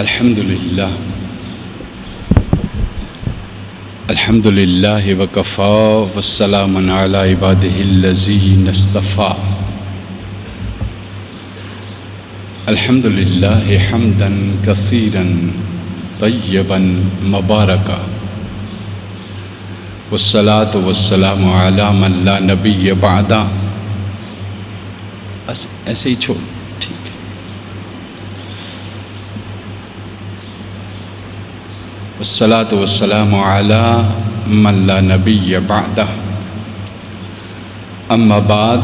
الحمد لله وكفى والسلام على عباده الذين اصطفى. الحمد لله حمدا كثيرا طيبا مباركا والصلاة والسلام على من لا نبي بعده. ایسے ہی چھوڑ، ٹھیک ہے. والصلاة والسلام على من لا نبي بعده. اما بعد،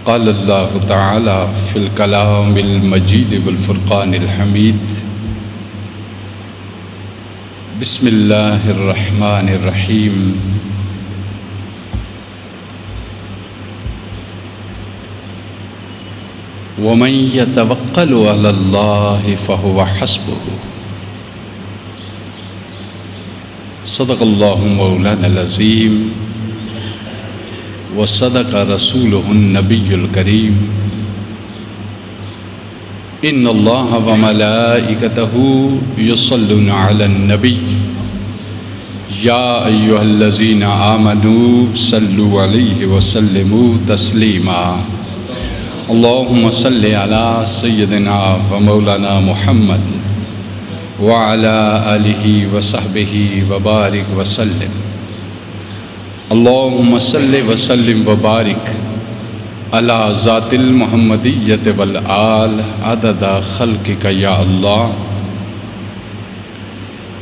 قال الله تعالى في الكلام المجيد والفرقان الحميد: بسم الله الرحمن الرحيم. ومن يتوكل على الله فهو حسبه. صدق الله مولانا العظيم وصدق رسوله النبي الكريم. إن الله وملائكته يصلون على النبي يا أيها الذين آمنوا صلوا عليه وسلموا تسليما. اللهم صل على سيدنا ومولانا محمد وعلى آله وصحبه وبارك وسلم. اللهم صل وسلم وبارك على ذات المحمدية والآل عدد خلقك يا الله.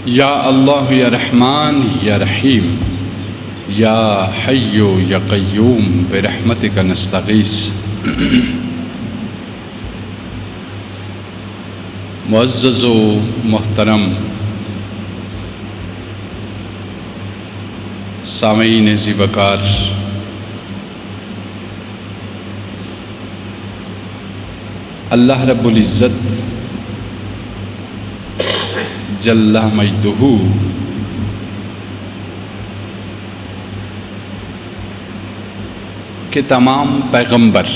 يا الله يا رحمن يا رحيم يا حي يا قيوم برحمتك نستغيث. معزز و محترم سامعین ذی وقار، اللہ رب العزت جل مجدہ کہ تمام پیغمبر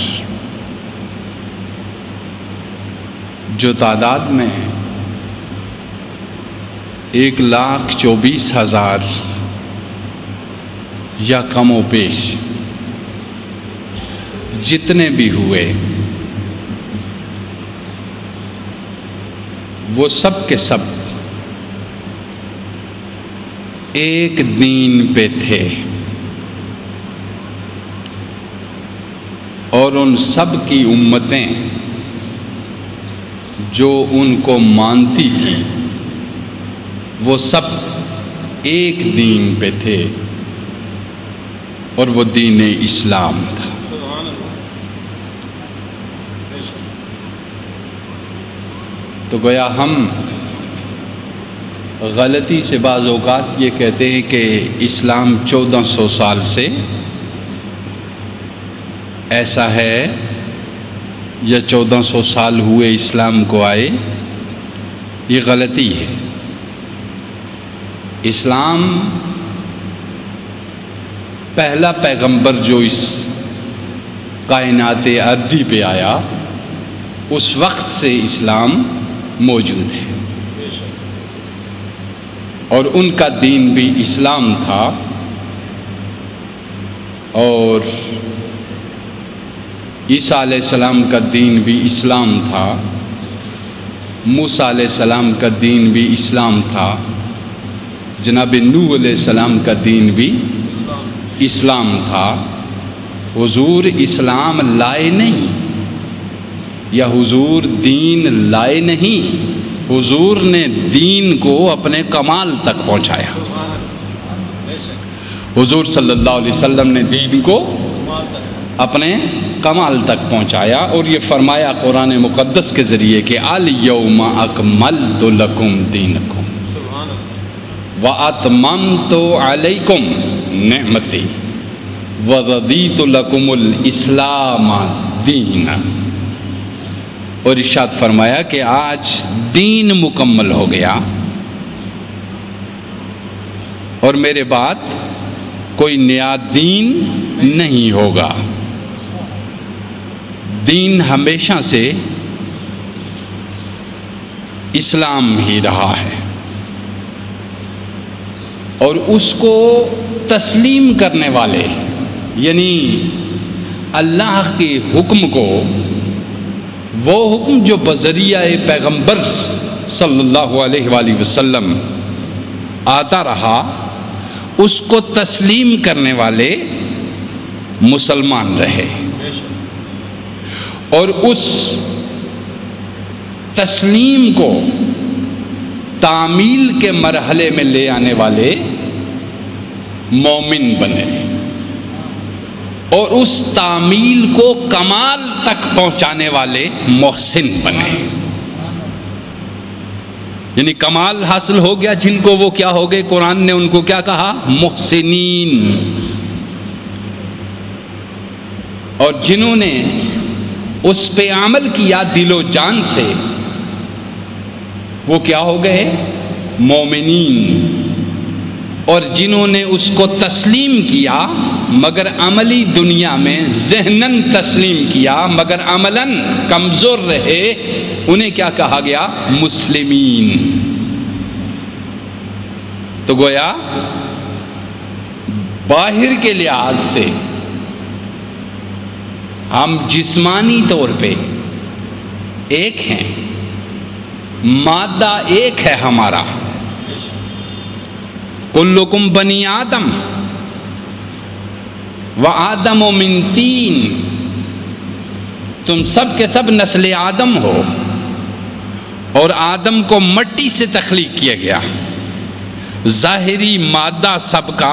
جو تعداد میں 1,24,000 یا کم و بیش جتنے بھی ہوئے، وہ سب کے سب ایک دین پہ تھے، اور ان سب کی امتیں جو ان کو مانتی تھی وہ سب ایک دین پہ تھے، اور وہ دین اسلام تھا. تو گویا ہم غلطی سے بعض اوقات یہ کہتے ہیں کہ اسلام 1400 سال سے ایسا ہے، یا 1400 سال ہوئے اسلام کو آئے. یہ غلطی ہے. اسلام پہلا پیغمبر جو اس کائنات ارضی پہ آیا، اس وقت سے اسلام موجود ہے، اور ان کا دین بھی اسلام تھا. اور عیسیٰ علیہ السلام کا دین بھی اسلام تھا، موسیٰ علیہ السلام کا دین بھی اسلام تھا، جناب نوح علیہ السلام کا دین بھی اسلام تھا. حضور اسلام لائے نہیں، یا حضور دین لائے نہیں، حضور نے دین کو اپنے کمال تک پہنچایا. حضور صلی اللہ علیہ وسلم نے دین کو اپنے کمال تک پہنچایا، اور یہ فرمایا قرآن مقدس کے ذریعے کہ الیوم اکملت لکم دینکم واتممت علیکم نعمتی ورضیت لکم الاسلام دینا. اور ارشاد فرمایا کہ آج دین مکمل ہو گیا، اور میرے بعد کوئی نیا دین نہیں ہوگا. دین ہمیشہ سے اسلام ہی رہا ہے، اور اس کو تسلیم کرنے والے، یعنی اللہ کے حکم کو، وہ حکم جو بذریعہ پیغمبر صلی اللہ علیہ وآلہ وسلم آتا رہا، اس کو تسلیم کرنے والے مسلمان رہے، اور اس تسلیم کو تعمیل کے مرحلے میں لے آنے والے مومن بنے، اور اس تعمیل کو کمال تک پہنچانے والے محسن بنے۔ یعنی کمال حاصل ہو گیا جن کو، وہ کیا ہو گئے؟ قرآن نے ان کو کیا کہا؟ محسنین۔ اور جنہوں نے اس پہ عمل کیا دل و جان سے، وہ کیا ہو گئے؟ مومنین۔ اور جنہوں نے اس کو تسلیم کیا مگر عملی دنیا میں ذہناً تسلیم کیا مگر عملاً کمزور رہے، انہیں کیا کہا گیا؟ مسلمین۔ تو گویا باہر کے لحاظ سے ہم جسمانی طور پہ ایک ہیں، مادہ ایک ہے ہمارا، کلکم بنی آدم وآدم من طین، تم سب کے سب نسل آدم ہو، اور آدم کو مٹی سے تخلیق کیا گیا۔ ظاہری مادہ سب کا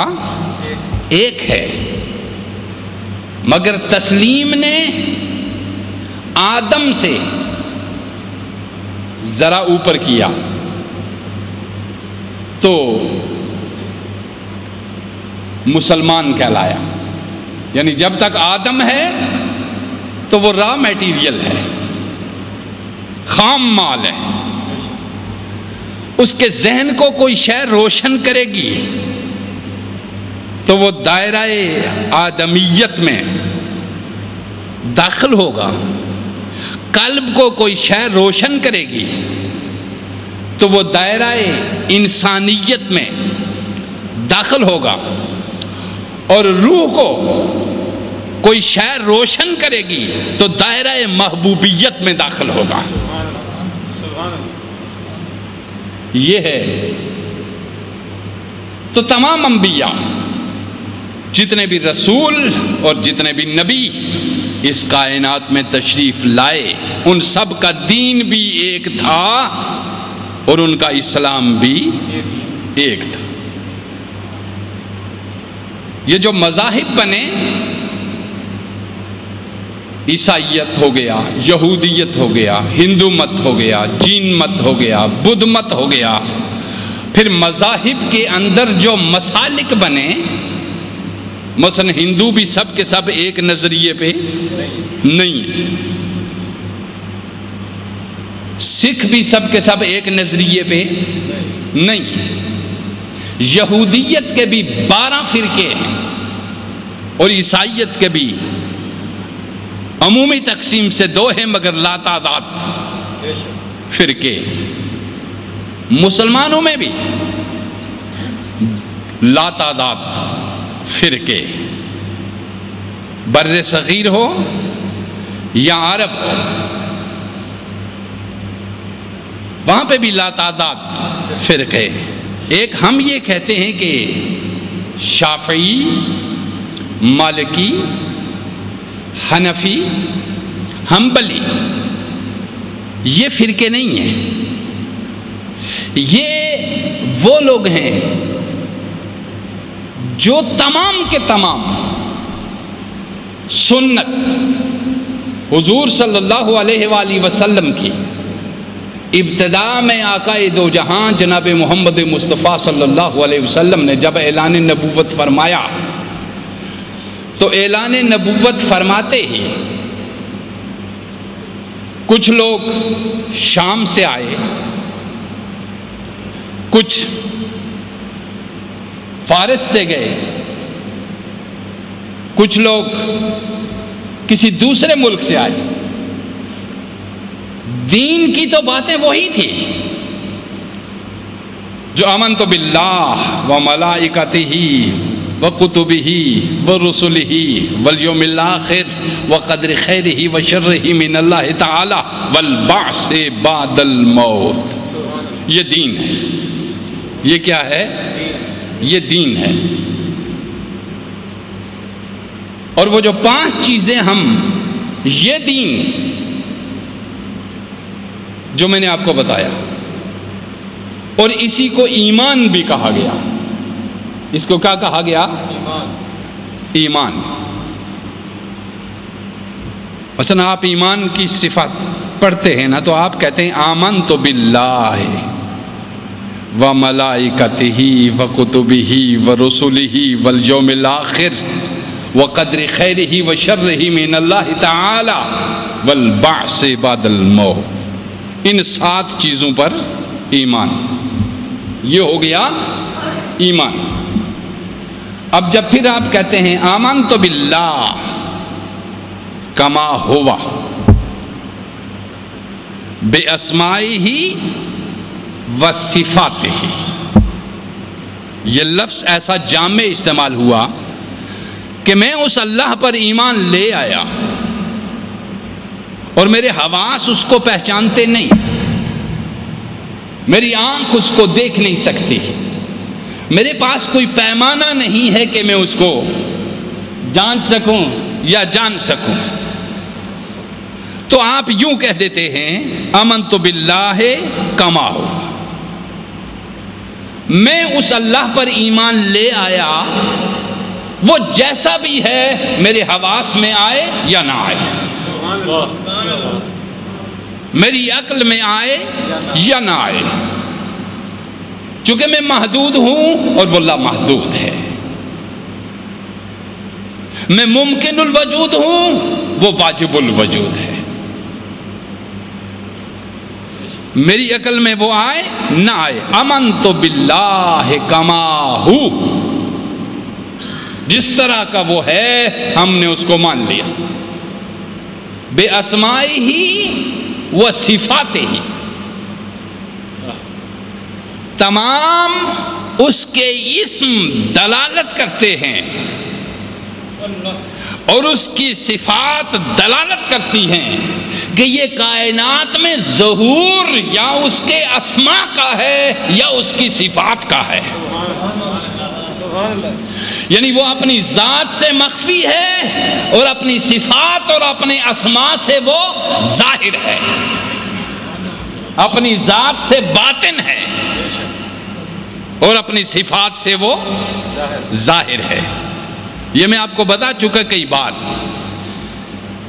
ایک ہے، مگر تسلیم نے آدم سے ذرا اوپر کیا، تو مسلمان کہلایا۔ یعنی جب تک آدم ہے تو وہ را میٹیریل ہے، خام مال ہے، اس کے ذہن کو کوئی شے روشن کرے گی تو وہ دائرہ آدمیت میں داخل ہوگا، قلب کو کوئی شے روشن کرے گی تو وہ دائرہ انسانیت میں داخل ہوگا، اور روح کو کوئی شے روشن کرے گی تو دائرہ محبوبیت میں داخل ہوگا۔ یہ ہے تو تمام انبیاء، جتنے بھی رسول اور جتنے بھی نبی اس کائنات میں تشریف لائے، ان سب کا دین بھی ایک تھا اور ان کا اسلام بھی ایک تھا۔ یہ جو مذاہب بنے، عیسائیت ہو گیا، یہودیت ہو گیا، ہندو مت ہو گیا، جین مت ہو گیا، بدھ مت ہو گیا، پھر مذاہب کے اندر جو مسالک بنے، مثلا ہندو بھی سب کے سب ایک نظریے پہ نہیں، سکھ بھی سب کے سب ایک نظریے پہ نہیں، یہودیت کے بھی 12 فرقے ہیں، اور عیسائیت کے بھی عمومی تقسیم سے 2 ہیں مگر لاتعداد فرقے۔ مسلمانوں میں بھی لاتعداد فرقے، بر صغیر ہو یا عرب ہو، وہاں پہ بھی لاتعداد فرقے۔ ایک ہم یہ کہتے ہیں کہ شافعی، مالکی، حنفی، حنبلی یہ فرقے نہیں ہیں، یہ وہ لوگ ہیں جو تمام کے تمام سنت حضور صلی اللہ علیہ وآلہ وسلم کی ابتداء میں آقا دو جہاں جناب محمد مصطفیٰ صلی اللہ علیہ وسلم نے جب اعلان نبوت فرمایا، تو اعلان نبوت فرماتے ہی کچھ لوگ شام سے آئے، کچھ فارس سے گئے، کچھ لوگ کسی دوسرے ملک سے آئے۔ دین کی تو باتیں وہی تھی، جو آمنت باللہ و ملائکتہ و کتبہ و رسلہ والیوم الآخر و قدر خیرہ و شرہ من اللہ تعالی والبعث بعد الموت. یہ دین ہے. یہ کیا ہے؟ یہ دین ہے. اور وہ جو 5 چیزیں ہم، یہ دین جو میں نے آپ کو بتایا، اور اسی کو ایمان بھی کہا گیا. اس کو کیا کہا گیا؟ ایمان. مثلا آپ ایمان کی صفت پڑھتے ہیں نا، تو آپ کہتے ہیں آمنت باللہ و ملائکتہ و کتبہ و رسلہ والیوم الآخر و قدر خیرہ و شرہ من اللہ تعالی والبعث بعد الموت. ان 7 چیزوں پر ایمان. یہ ہو گیا ایمان. اب جب پھر آپ کہتے ہیں آمنت باللہ کما ہوا باسمائہ و صفاتہ، یہ لفظ ایسا جامع استعمال ہوا کہ میں اس اللہ پر ایمان لے آیا اور میرے حواس اس کو پہچانتے نہیں، میری آنکھ اس کو دیکھ نہیں سکتی، میرے پاس کوئی پیمانہ نہیں ہے کہ میں اس کو جانچ سکوں یا جان سکوں. تو آپ یوں کہہ دیتے ہیں آمنت باللہ کما ہو، میں اس اللہ پر ایمان لے آیا، وہ جیسا بھی ہے میرے حواس میں آئے یا نہ آئے، میری عقل میں آئے یا نہ آئے، چونکہ میں محدود ہوں اور وہ لامحدود ہے. میں ممکن الوجود ہوں، وہ واجب الوجود ہے. میری عقل میں وہ آئے نہ آئے. آمنت باللہ کما ہو، جس طرح کا وہ ہے ہم نے اس کو مان لیا. بے اسمائہ ہی و صفات ہی، تمام اس کے اسم دلالت کرتے ہیں اور اس کی صفات دلالت کرتی ہیں کہ یہ کائنات میں ظہور یا اس کے اسماء کا ہے یا اس کی صفات کا ہے. یعنی وہ اپنی ذات سے مخفی ہے اور اپنی صفات اور اپنے اسماء سے وہ ظاہر ہے، اپنی ذات سے باطن ہے اور اپنی صفات سے وہ ظاہر ہے. یہ میں آپ کو بتا چکا کئی بار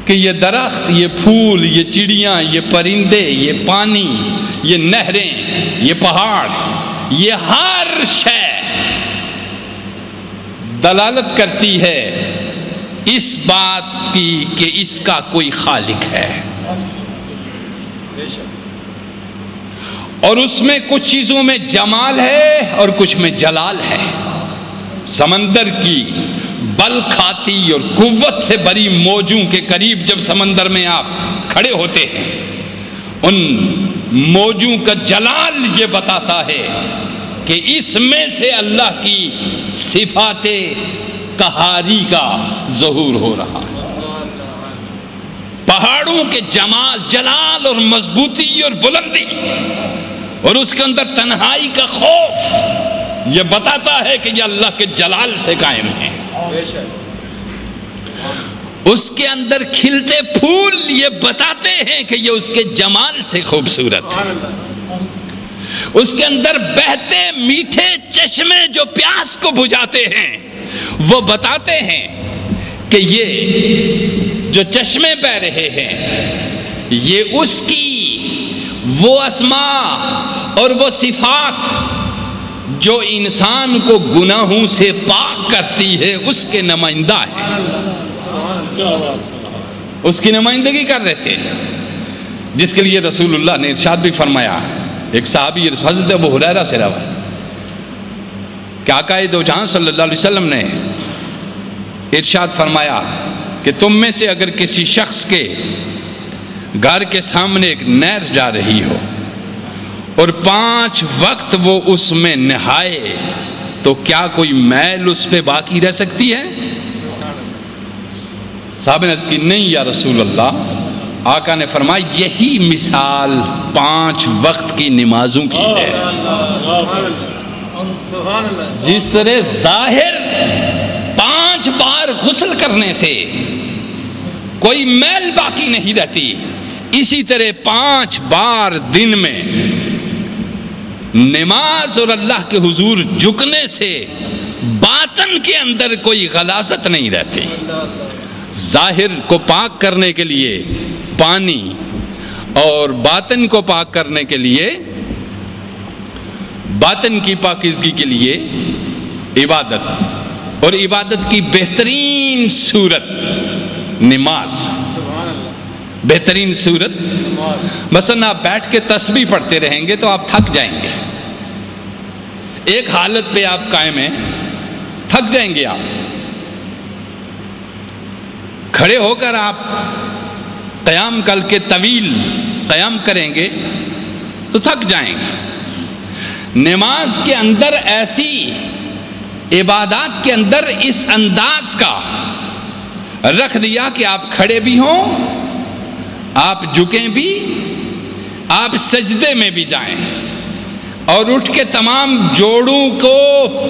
کہ یہ درخت، یہ پھول، یہ چڑیاں، یہ پرندے، یہ پانی، یہ نہریں، یہ پہاڑ، یہ ہر شے دلالت کرتی ہے اس بات کی کہ اس کا کوئی خالق ہے. اور اس میں کچھ چیزوں میں جمال ہے اور کچھ میں جلال ہے. سمندر کی بل کھاتی اور قوت سے بری موجوں کے قریب جب سمندر میں آپ کھڑے ہوتے ہیں، ان موجوں کا جلال یہ بتاتا ہے کہ اس میں سے اللہ کی صفات قہاری کا ظہور ہو رہا ہے. پہاڑوں کے جمال، جلال اور مضبوطی اور بلندی اور اس کے اندر تنہائی کا خوف یہ بتاتا ہے کہ یہ اللہ کے جلال سے قائم ہے. اس کے اندر کھلتے پھول یہ بتاتے ہیں کہ یہ اس کے جمال سے خوبصورت ہے. اس کے اندر بہتے میٹھے چشمے جو پیاس کو بجھاتے ہیں وہ بتاتے ہیں کہ یہ جو چشمے بہ رہے ہیں یہ اس کی وہ اسماء اور وہ صفات جو انسان کو گناہوں سے پاک کرتی ہے اس کے نمائندہ ہے، اس کی نمائندگی کر رہے تھے. جس کے لیے رسول اللہ نے ارشاد بھی فرمایا، ایک صحابی حضرت ابو ہریرہ سے روایت کہ آقا دو جہاں صلی اللہ علیہ وسلم نے ارشاد فرمایا کہ تم میں سے اگر کسی شخص کے گھر کے سامنے ایک نہر جا رہی ہو اور 5 وقت وہ اس میں نہائے تو کیا کوئی میل اس پہ باقی رہ سکتی ہے؟ صحابہ نے عرض کی نہیں یا رسول اللہ۔ آقا نے فرمایا یہی مثال 5 وقت کی نمازوں کی ہے۔ جس طرح ظاہر 5 بار غسل کرنے سے کوئی میل باقی نہیں رہتی، اسی طرح 5 بار دن میں نماز اور اللہ کے حضور جھکنے سے باطن کے اندر کوئی غلاظت نہیں رہتی۔ ظاہر کو پاک کرنے کے لیے پانی اور باطن کو پاک کرنے کے لیے، باطن کی پاکیزگی کے لیے عبادت، اور عبادت کی بہترین صورت نماز، بہترین صورت۔ مثلا آپ بیٹھ کے تسبیح پڑھتے رہیں گے تو آپ تھک جائیں گے، ایک حالت پہ آپ قائم ہیں، تھک جائیں گے آپ۔ کھڑے ہو کر آپ قیام کر کے طویل قیام کریں گے تو تھک جائیں گے۔ نماز کے اندر ایسی، عبادات کے اندر اس انداز کا رکھ دیا کہ آپ کھڑے بھی ہوں، آپ جھکیں بھی، آپ سجدے میں بھی جائیں، اور اٹھ کے تمام جوڑوں کو،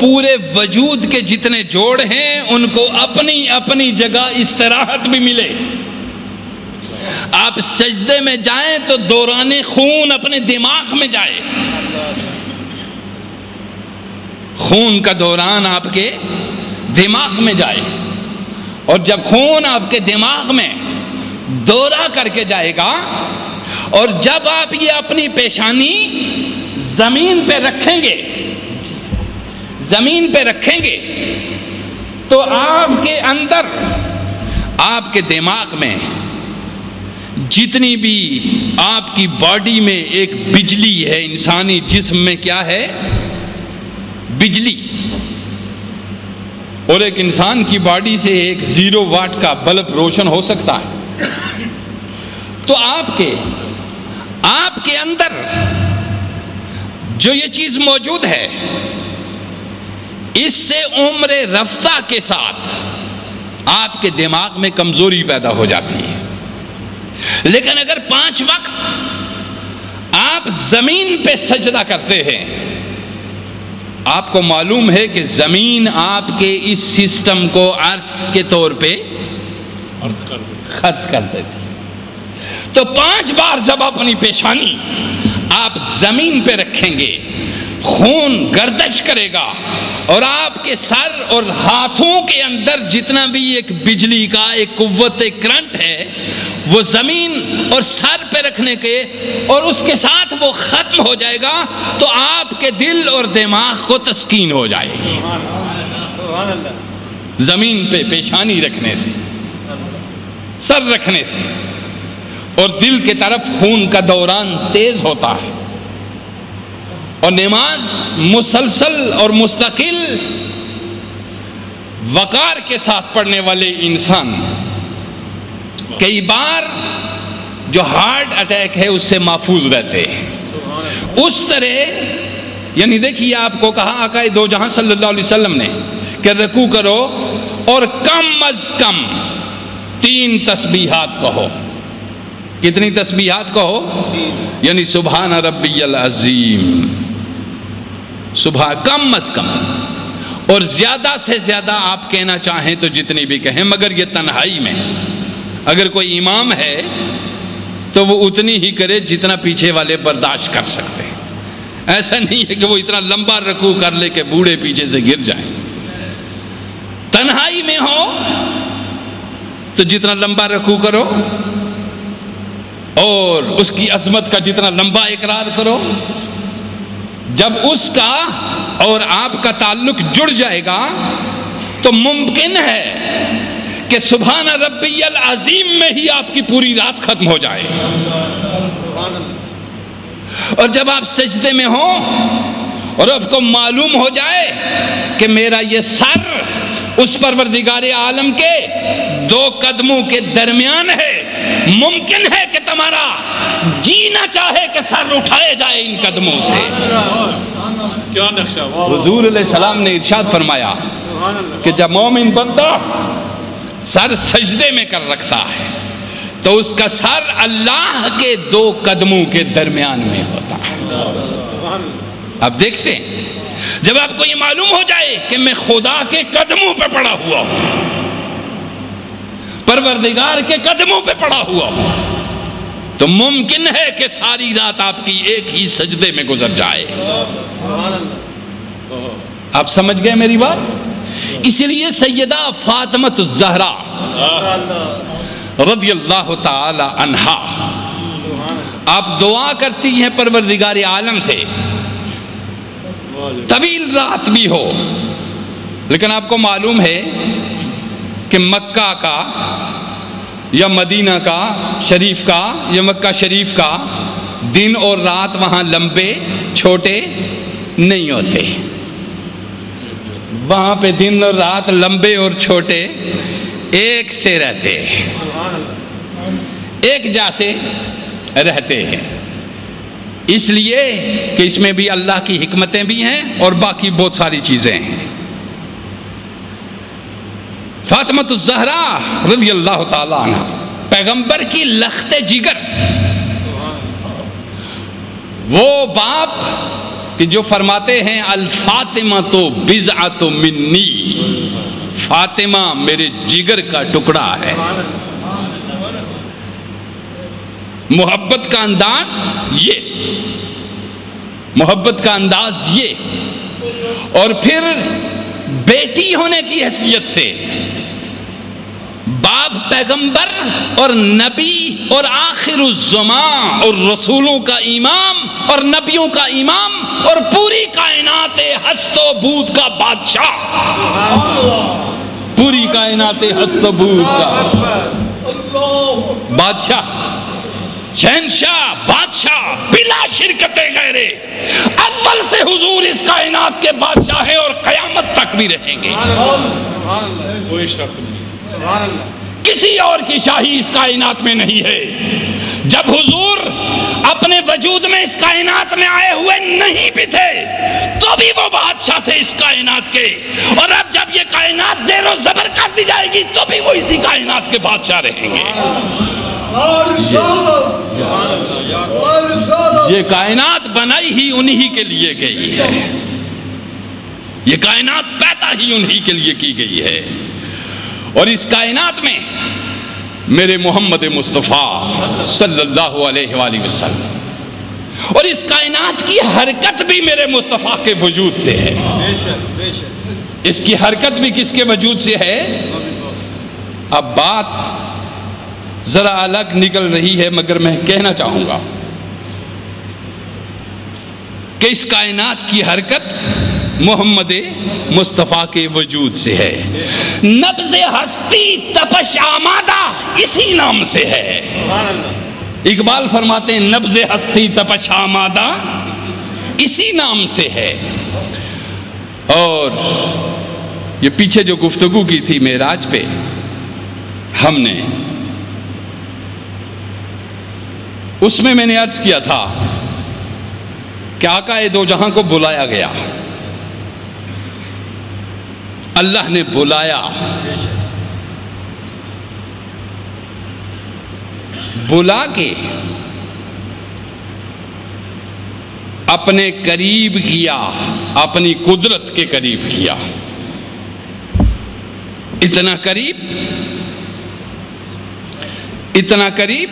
پورے وجود کے جتنے جوڑ ہیں ان کو اپنی اپنی جگہ استراحت بھی ملے۔ آپ سجدے میں جائیں تو دوران خون اپنے دماغ میں جائے، خون کا دوران آپ کے دماغ میں جائے، اور جب خون آپ کے دماغ میں دورہ کر کے جائے گا، اور جب آپ یہ اپنی پیشانی زمین پہ رکھیں گے، زمین پہ رکھیں گے تو آپ کے اندر، آپ کے دماغ میں جتنی بھی آپ کی باڈی میں ایک بجلی ہے، انسانی جسم میں کیا ہے؟ بجلی۔ اور ایک انسان کی باڈی سے ایک 0 واٹ کا بلب روشن ہو سکتا ہے۔ تو آپ کے اندر جو یہ چیز موجود ہے، اس سے عمر رفتہ کے ساتھ آپ کے دماغ میں کمزوری پیدا ہو جاتی ہے۔ لیکن اگر 5 وقت آپ زمین پہ سجدہ کرتے ہیں، آپ کو معلوم ہے کہ زمین آپ کے اس سسٹم کو ارتھ کے طور پہ خط کر دیتی۔ تو 5 بار جب اپنی پیشانی آپ زمین پہ رکھیں گے، خون گردش کرے گا، اور آپ کے سر اور ہاتھوں کے اندر جتنا بھی ایک بجلی کا ایک قوت کرنٹ ہے، وہ زمین اور سر پہ رکھنے کے اور اس کے ساتھ وہ ختم ہو جائے گا، تو آپ کے دل اور دماغ کو تسکین ہو جائے گی۔ زمین پہ پیشانی رکھنے سے، سر رکھنے سے، اور دل کی طرف خون کا دوران تیز ہوتا ہے، اور نماز مسلسل اور مستقل وقار کے ساتھ پڑھنے والے انسان کئی بار جو ہارٹ اٹیک ہے اس سے محفوظ رہتے ہیں۔ اس طرح یعنی دیکھیے، آپ کو کہا آقا دو جہاں صلی اللہ علیہ وسلم نے کہ رکوع کرو اور کم از کم 3 تسبیحات کہو۔ کتنی تسبیحات کہو؟ یعنی سبحان ربی العظیم، کم از کم، اور زیادہ سے زیادہ آپ کہنا چاہیں تو جتنی بھی کہیں، مگر یہ تنہائی میں۔ اگر کوئی امام ہے تو وہ اتنی ہی کرے جتنا پیچھے والے برداشت کر سکتے ہیں۔ ایسا نہیں ہے کہ وہ اتنا لمبا رکوع کر لے کہ بوڑھے پیچھے سے گر جائیں۔ تنہائی میں ہو تو جتنا لمبا رکوع کرو، اور اس کی عظمت کا جتنا لمبا اقرار کرو۔ جب اس کا اور آپ کا تعلق جڑ جائے گا تو ممکن ہے کہ سبحان ربی العظیم میں ہی آپ کی پوری رات ختم ہو جائے۔ اور جب آپ سجدے میں ہوں اور آپ کو معلوم ہو جائے کہ میرا یہ سر اس پروردگار عالم کے 2 قدموں کے درمیان ہے، ممکن ہے کہ تمہارا جی نہ چاہے کہ سر اٹھائے جائے ان قدموں سے۔ کیا نقشہ! حضور علیہ السلام نے ارشاد فرمایا کہ جب مومن بندہ سر سجدے میں کر رکھتا ہے تو اس کا سر اللہ کے 2 قدموں کے درمیان میں ہوتا ہے۔ اب دیکھتے ہیں، جب آپ کو یہ معلوم ہو جائے کہ میں خدا کے قدموں پہ پڑا ہوا ہوں، پروردگار کے قدموں پہ پڑا ہوا ہوں، تو ممکن ہے کہ ساری رات آپ کی ایک ہی سجدے میں گزر جائے۔ آپ سمجھ گئے میری بات؟ اس لیے سیدہ فاطمہ الزہرا رضی اللہ تعالی عنہا آپ دعا کرتی ہیں پروردگار عالم سے، طویل رات بھی ہو، لیکن آپ کو معلوم ہے کہ مکہ کا یا مدینہ کا شریف کا یا مکہ شریف کا دن اور رات وہاں لمبے چھوٹے نہیں ہوتے، وہاں پہ دن اور رات لمبے اور چھوٹے ایک سے رہتے ہیں، ایک جیسے رہتے ہیں۔ اس لیے کہ اس میں بھی اللہ کی حکمتیں بھی ہیں اور باقی بہت ساری چیزیں ہیں۔ فاطمہ الزہرا رضی اللہ تعالیٰ عنہ پیغمبر کی لخت جگر، وہ باپ کہ جو فرماتے ہیں الفاطمہ تو بضعۃ منی، فاطمہ میرے جگر کا ٹکڑا ہے۔ محبت کا انداز یہ، محبت کا انداز یہ، اور پھر بیٹی ہونے کی حیثیت سے باپ پیغمبر اور نبی اور آخر الزمان اور رسولوں کا امام اور نبیوں کا امام اور پوری کائنات ہست و بود کا بادشاہ، پوری کائنات ہست و بود کا بادشاہ، شہنشاہ، بادشاہ بلا شرکت غیرے، اول سے حضور اس کائنات کے بادشاہ ہیں اور قیامت تک بھی رہیں گے۔ کوئی شک نہیں، کسی اور کی شاہی اس کائنات میں نہیں ہے۔ جب حضور اپنے وجود میں اس کائنات میں آئے ہوئے نہیں بھی تھے تو بھی وہ بادشاہ تھے اس کائنات کے، اور اب جب یہ کائنات زیر و زبر کر دی جائے گی تو بھی وہ اسی کائنات کے بادشاہ رہیں گے۔ یہ کائنات بنائی ہی انہی کے لیے گئی ہے، یہ کائنات پیدا ہی انہی کے لیے کی گئی ہے، اور اس کائنات میں میرے محمد مصطفیٰ صلی اللہ علیہ وآلہ وسلم، اور اس کائنات کی حرکت بھی میرے مصطفیٰ کے وجود سے ہے۔ اس کی حرکت بھی کس کے وجود سے ہے؟ اب بات ذرا الگ نکل رہی ہے، مگر میں کہنا چاہوں گا کہ اس کائنات کی حرکت محمد مصطفیٰ کے وجود سے ہے۔ نبض ہستی تپش آمادہ اسی نام سے ہے۔ اقبال فرماتے ہیں نبض ہستی تپش آمادہ اسی نام سے ہے۔ اور یہ پیچھے جو گفتگو کی تھی معراج پہ، ہم نے اس میں نے عرض کیا تھا کہ آقا دو جہاں کو بلایا گیا، اللہ نے بلایا، بلا کے اپنے قریب کیا، اپنی قدرت کے قریب کیا، اتنا قریب، اتنا قریب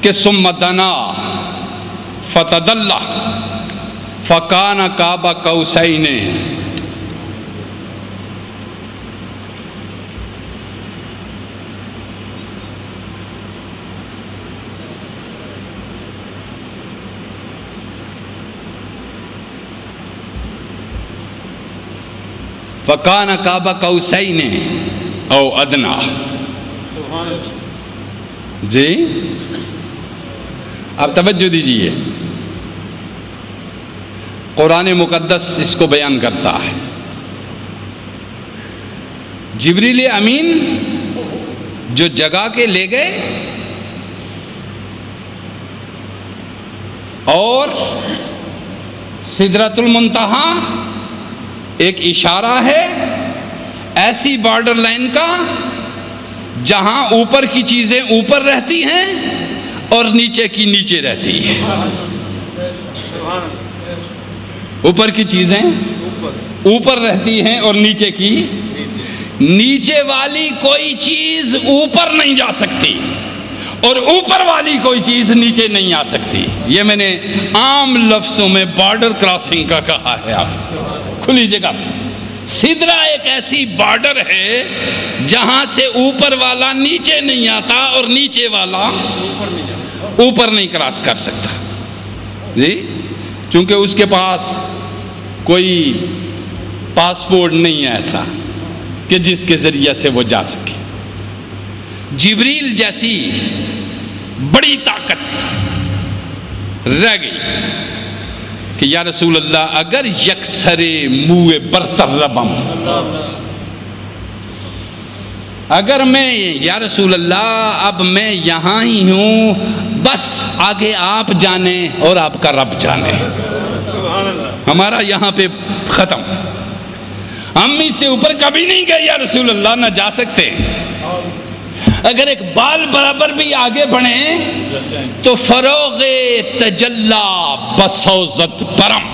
کہ ثم دنا فتدلہ فکان قاب قوسین، فکان قاب قوسین او ادنا۔ جی آپ توجہ دیجئے، قرآن مقدس اس کو بیان کرتا ہے۔ جبریل امین جو جگہ کے لے گئے اور سدرۃ المنتہا ایک اشارہ ہے ایسی بارڈر لائن کا جہاں اوپر کی چیزیں اوپر رہتی ہیں اور نیچے کی نیچے رہتی ہیں. اوپر کی چیزیں اوپر رہتی ہیں اور نیچے کی نیچے والی کوئی چیز اوپر نہیں جا سکتی اور اوپر والی کوئی چیز نیچے نہیں آ سکتی. یہ میں نے عام لفظوں میں بارڈر کراسنگ کا کہا ہے. آپ کھلی جگہ پہ سدرہ ایک ایسی بارڈر ہے جہاں سے اوپر والا نیچے نہیں آتا اور نیچے والا اوپر نہیں کراس کر سکتا. جی چونکہ اس کے پاس کوئی پاسپورٹ نہیں ہے ایسا کہ جس کے ذریعے سے وہ جا سکے. جبریل جیسی بڑی طاقت رہ گئی کہ یا رسول اللہ اگر یکسر موئے برتر ربم، اگر میں یا رسول اللہ اب میں یہاں ہی ہوں، بس آگے آپ جانیں اور آپ کا رب جانے، ہمارا یہاں پہ ختم، ہم اس سے اوپر کبھی نہیں گئے یا رسول اللہ، نہ جا سکتے. اگر ایک بال برابر بھی آگے بڑھیں تو فروغ تجلا بسوزت برم،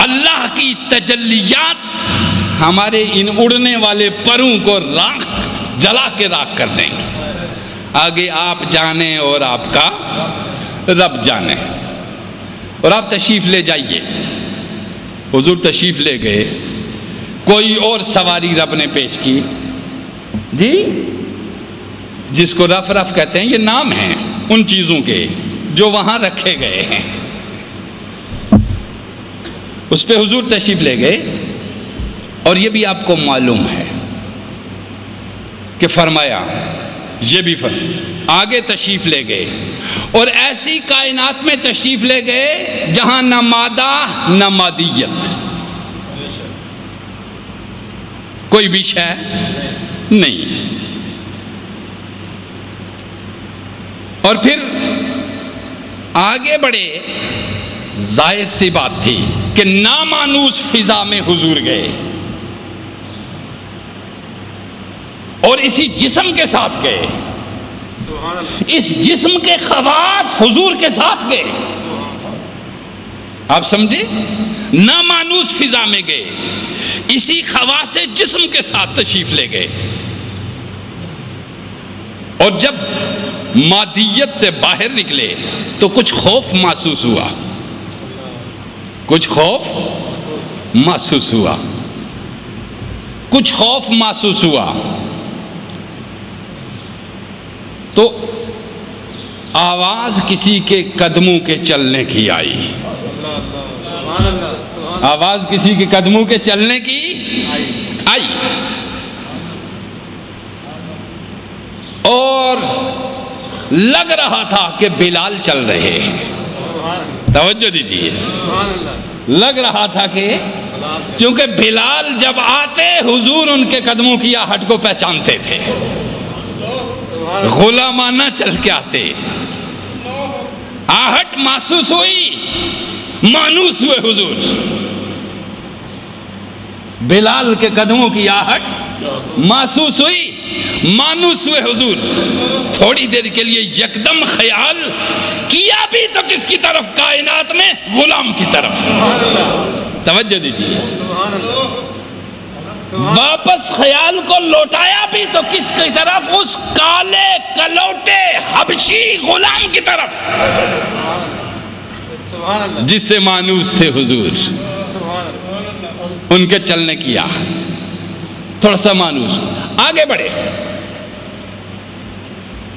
اللہ کی تجلیات ہمارے ان اڑنے والے پروں کو راکھ جلا کے راکھ کر دیں گے. آگے آپ جانیں اور آپ کا رب جانے. اور آپ تشریف لے جائیے. حضور تشریف لے گئے، کوئی اور سواری رب نے پیش کی، جی جس کو رف رف کہتے ہیں، یہ نام ہیں ان چیزوں کے جو وہاں رکھے گئے ہیں. اس پہ حضور تشریف لے گئے. اور یہ بھی آپ کو معلوم ہے کہ فرمایا، یہ بھی آگے تشریف لے گئے اور ایسی کائنات میں تشریف لے گئے جہاں نہ مادہ نہ مادیت، کوئی بھی شے نہیں. اور پھر آگے بڑھے، ظاہر سی بات تھی کہ نامانوس فضا میں حضور گئے اور اسی جسم کے ساتھ گئے، اس جسم کے خواص حضور کے ساتھ گئے. آپ سمجھے؟ نامانوس فضا میں گئے، اسی خواص جسم کے ساتھ تشریف لے گئے. اور جب مادیت سے باہر نکلے تو کچھ خوف محسوس ہوا، کچھ خوف محسوس ہوا، کچھ خوف محسوس ہوا. تو آواز کسی کے قدموں کے چلنے کی آئی، آواز کسی کے قدموں کے چلنے کی آئی. اور لگ رہا تھا کہ بلال چل رہے ہیں. توجہ دیجیے، لگ رہا تھا کہ چونکہ بلال جب آتے حضور ان کے قدموں کی آہٹ کو پہچانتے تھے، غلامانہ چل کے آتے. آہٹ محسوس ہوئی، مانوس ہوئے حضور. بلال کے قدموں کی آہٹ محسوس ہوئی، مانوس ہوئے حضور. تھوڑی دیر کے لیے یکدم خیال کیا بھی تو کس کی طرف؟ کائنات میں غلام کی طرف. توجہ دیجیے، واپس خیال کو لوٹایا بھی تو کس کی طرف؟ اس کالے کلوٹے حبشی غلام کی طرف جس سے مانوس تھے حضور. ان کے چلنے کیا تھوڑا سا مانوس. آگے بڑھے،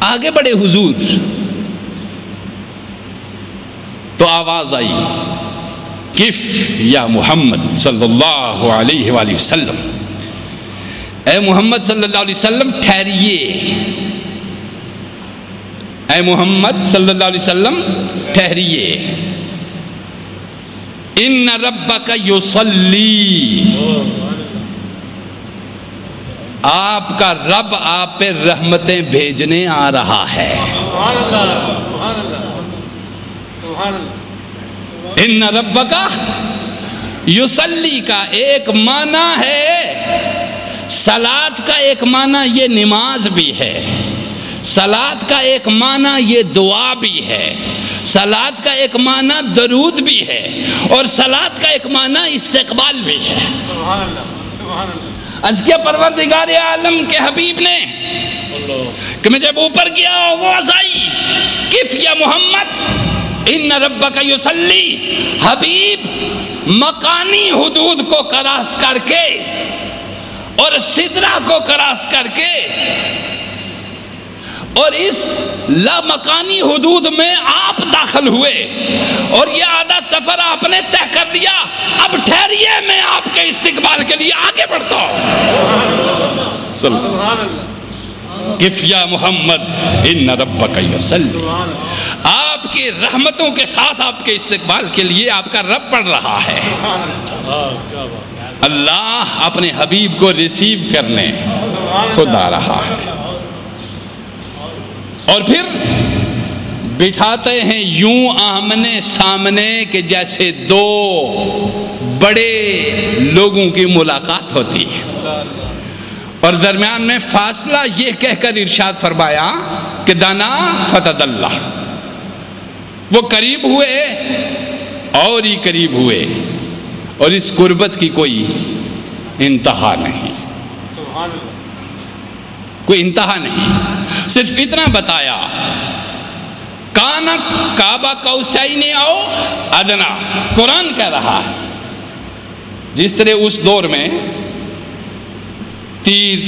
آگے بڑھے حضور تو آواز آئی، کف یا محمد صلی اللہ علیہ وآلہ وسلم، اے محمد صلی اللہ علیہ وسلم ٹھہریے، اے محمد صلی اللہ علیہ وسلم ٹھہریے. ان ربک یصلی، آپ کا رب آپ پہ رحمتیں بھیجنے آ رہا ہے. ان ربک یصلی کا ایک معنی ہے، صلاۃ کا ایک معنی یہ نماز بھی ہے، صلاۃ کا ایک معنی یہ دعا بھی ہے، صلاۃ کا ایک معنی درود بھی ہے، اور صلاۃ کا ایک معنی استقبال بھی ہے۔ سبحان اللہ، سبحان اللہ۔ عرض کیا پروردگار عالم کے حبیب نے کہ میں جب اوپر گیا آواز آئی کف یا محمد ان ربک یصلی، حبیب مکانی حدود کو کراس کر کے اور سدرہ کو کراس کر کے اور اس لامکانی حدود میں آپ داخل ہوئے اور یہ آدھا سفر آپ نے طے کر لیا، اب ٹھہریے میں آپ کے استقبال کے لیے آگے بڑھتا ہوں۔ سبحان اللہ، کف یا محمد ان ربک یصلی، آپ کی رحمتوں کے ساتھ آپ کے استقبال کے لیے آپ کا رب پڑھ رہا ہے۔ کیا بات، اللہ اپنے حبیب کو ریسیو کرنے خود آ رہا ہے، اور پھر بٹھاتے ہیں یوں آمنے سامنے کہ جیسے دو بڑے لوگوں کی ملاقات ہوتی ہے، اور درمیان میں فاصلہ یہ کہہ کر ارشاد فرمایا کہ دنا فتدلہ، وہ قریب ہوئے اور ہی قریب ہوئے، اور اس قربت کی کوئی انتہا نہیں، سبحان اللہ، کوئی انتہا نہیں۔ صرف اتنا بتایا کانا کعبہ قوسین او ادنا، قرآن کہہ رہا ہے جس طرح اس دور میں تیر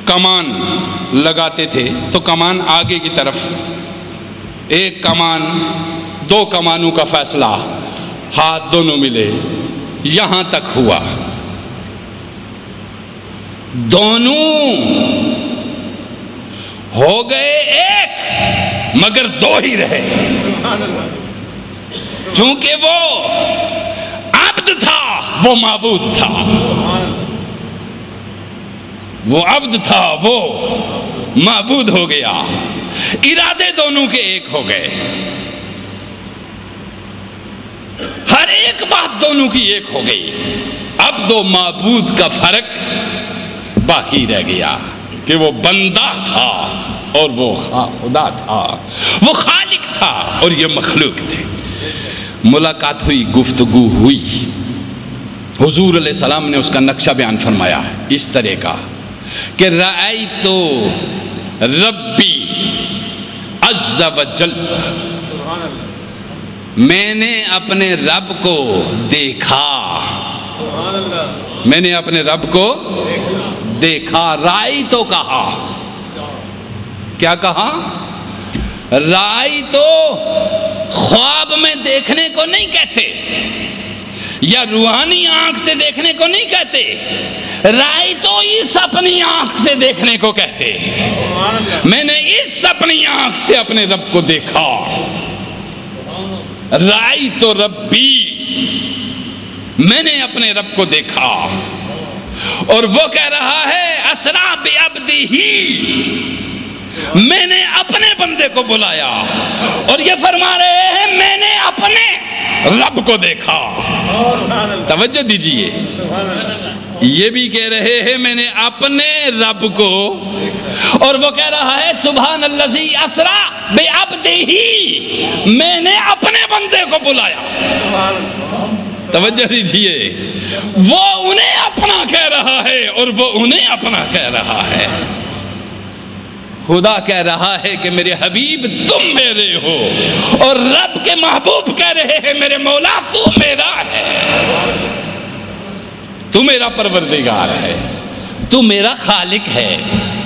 کمان لگاتے تھے تو کمان آگے کی طرف، ایک کمان دو کمانوں کا فیصلہ ہاتھ دونوں ملے یہاں تک ہوا، دونوں ہو گئے ایک مگر دو ہی رہے، چونکہ وہ عبد تھا وہ معبود تھا، وہ عبد تھا وہ معبود ہو گیا، ارادے دونوں کے ایک ہو گئے، ہر ایک بات دونوں کی ایک ہو گئی، عبد و معبود کا فرق باقی رہ گیا کہ وہ بندہ تھا اور وہ خدا تھا، وہ خالق تھا اور یہ مخلوق تھے۔ ملاقات ہوئی، گفتگو ہوئی، حضور علیہ السلام نے اس کا نقشہ بیان فرمایا اس طرح کا کہ رأیت ربی عز و جل، میں نے اپنے رب کو دیکھا، میں نے اپنے رب کو دیکھا، رائی تو کہا، کیا کہا؟ رائی تو خواب میں دیکھنے کو نہیں کہتے یا روحانی آنکھ سے دیکھنے کو نہیں کہتے، رائی تو اس اپنی آنکھ سے دیکھنے کو کہتے، میں نے اس اپنی آنکھ سے اپنے رب کو دیکھا، رائی تو ربی، میں نے اپنے رب کو دیکھا، اور وہ کہہ رہا ہے اسرا بعبدہ، میں نے اپنے بندے کو بلایا، اور یہ فرما رہے ہیں میں نے اپنے رب کو دیکھا۔ توجہ دیجئے، یہ بھی کہہ رہے ہیں میں نے اپنے رب کو، اور وہ کہہ رہا ہے سبحان الذی اسرا بعبدہ، میں نے اپنے بندے کو بلایا۔ توجہ دیجئے، وہ انہیں اپنا کہہ رہا ہے اور وہ انہیں اپنا کہہ رہا ہے۔ خدا کہہ رہا ہے کہ میرے حبیب تم میرے ہو، اور رب کے محبوب کہہ رہے ہیں میرے مولا تو میرا ہے، تو میرا پروردگار ہے، تو میرا خالق ہے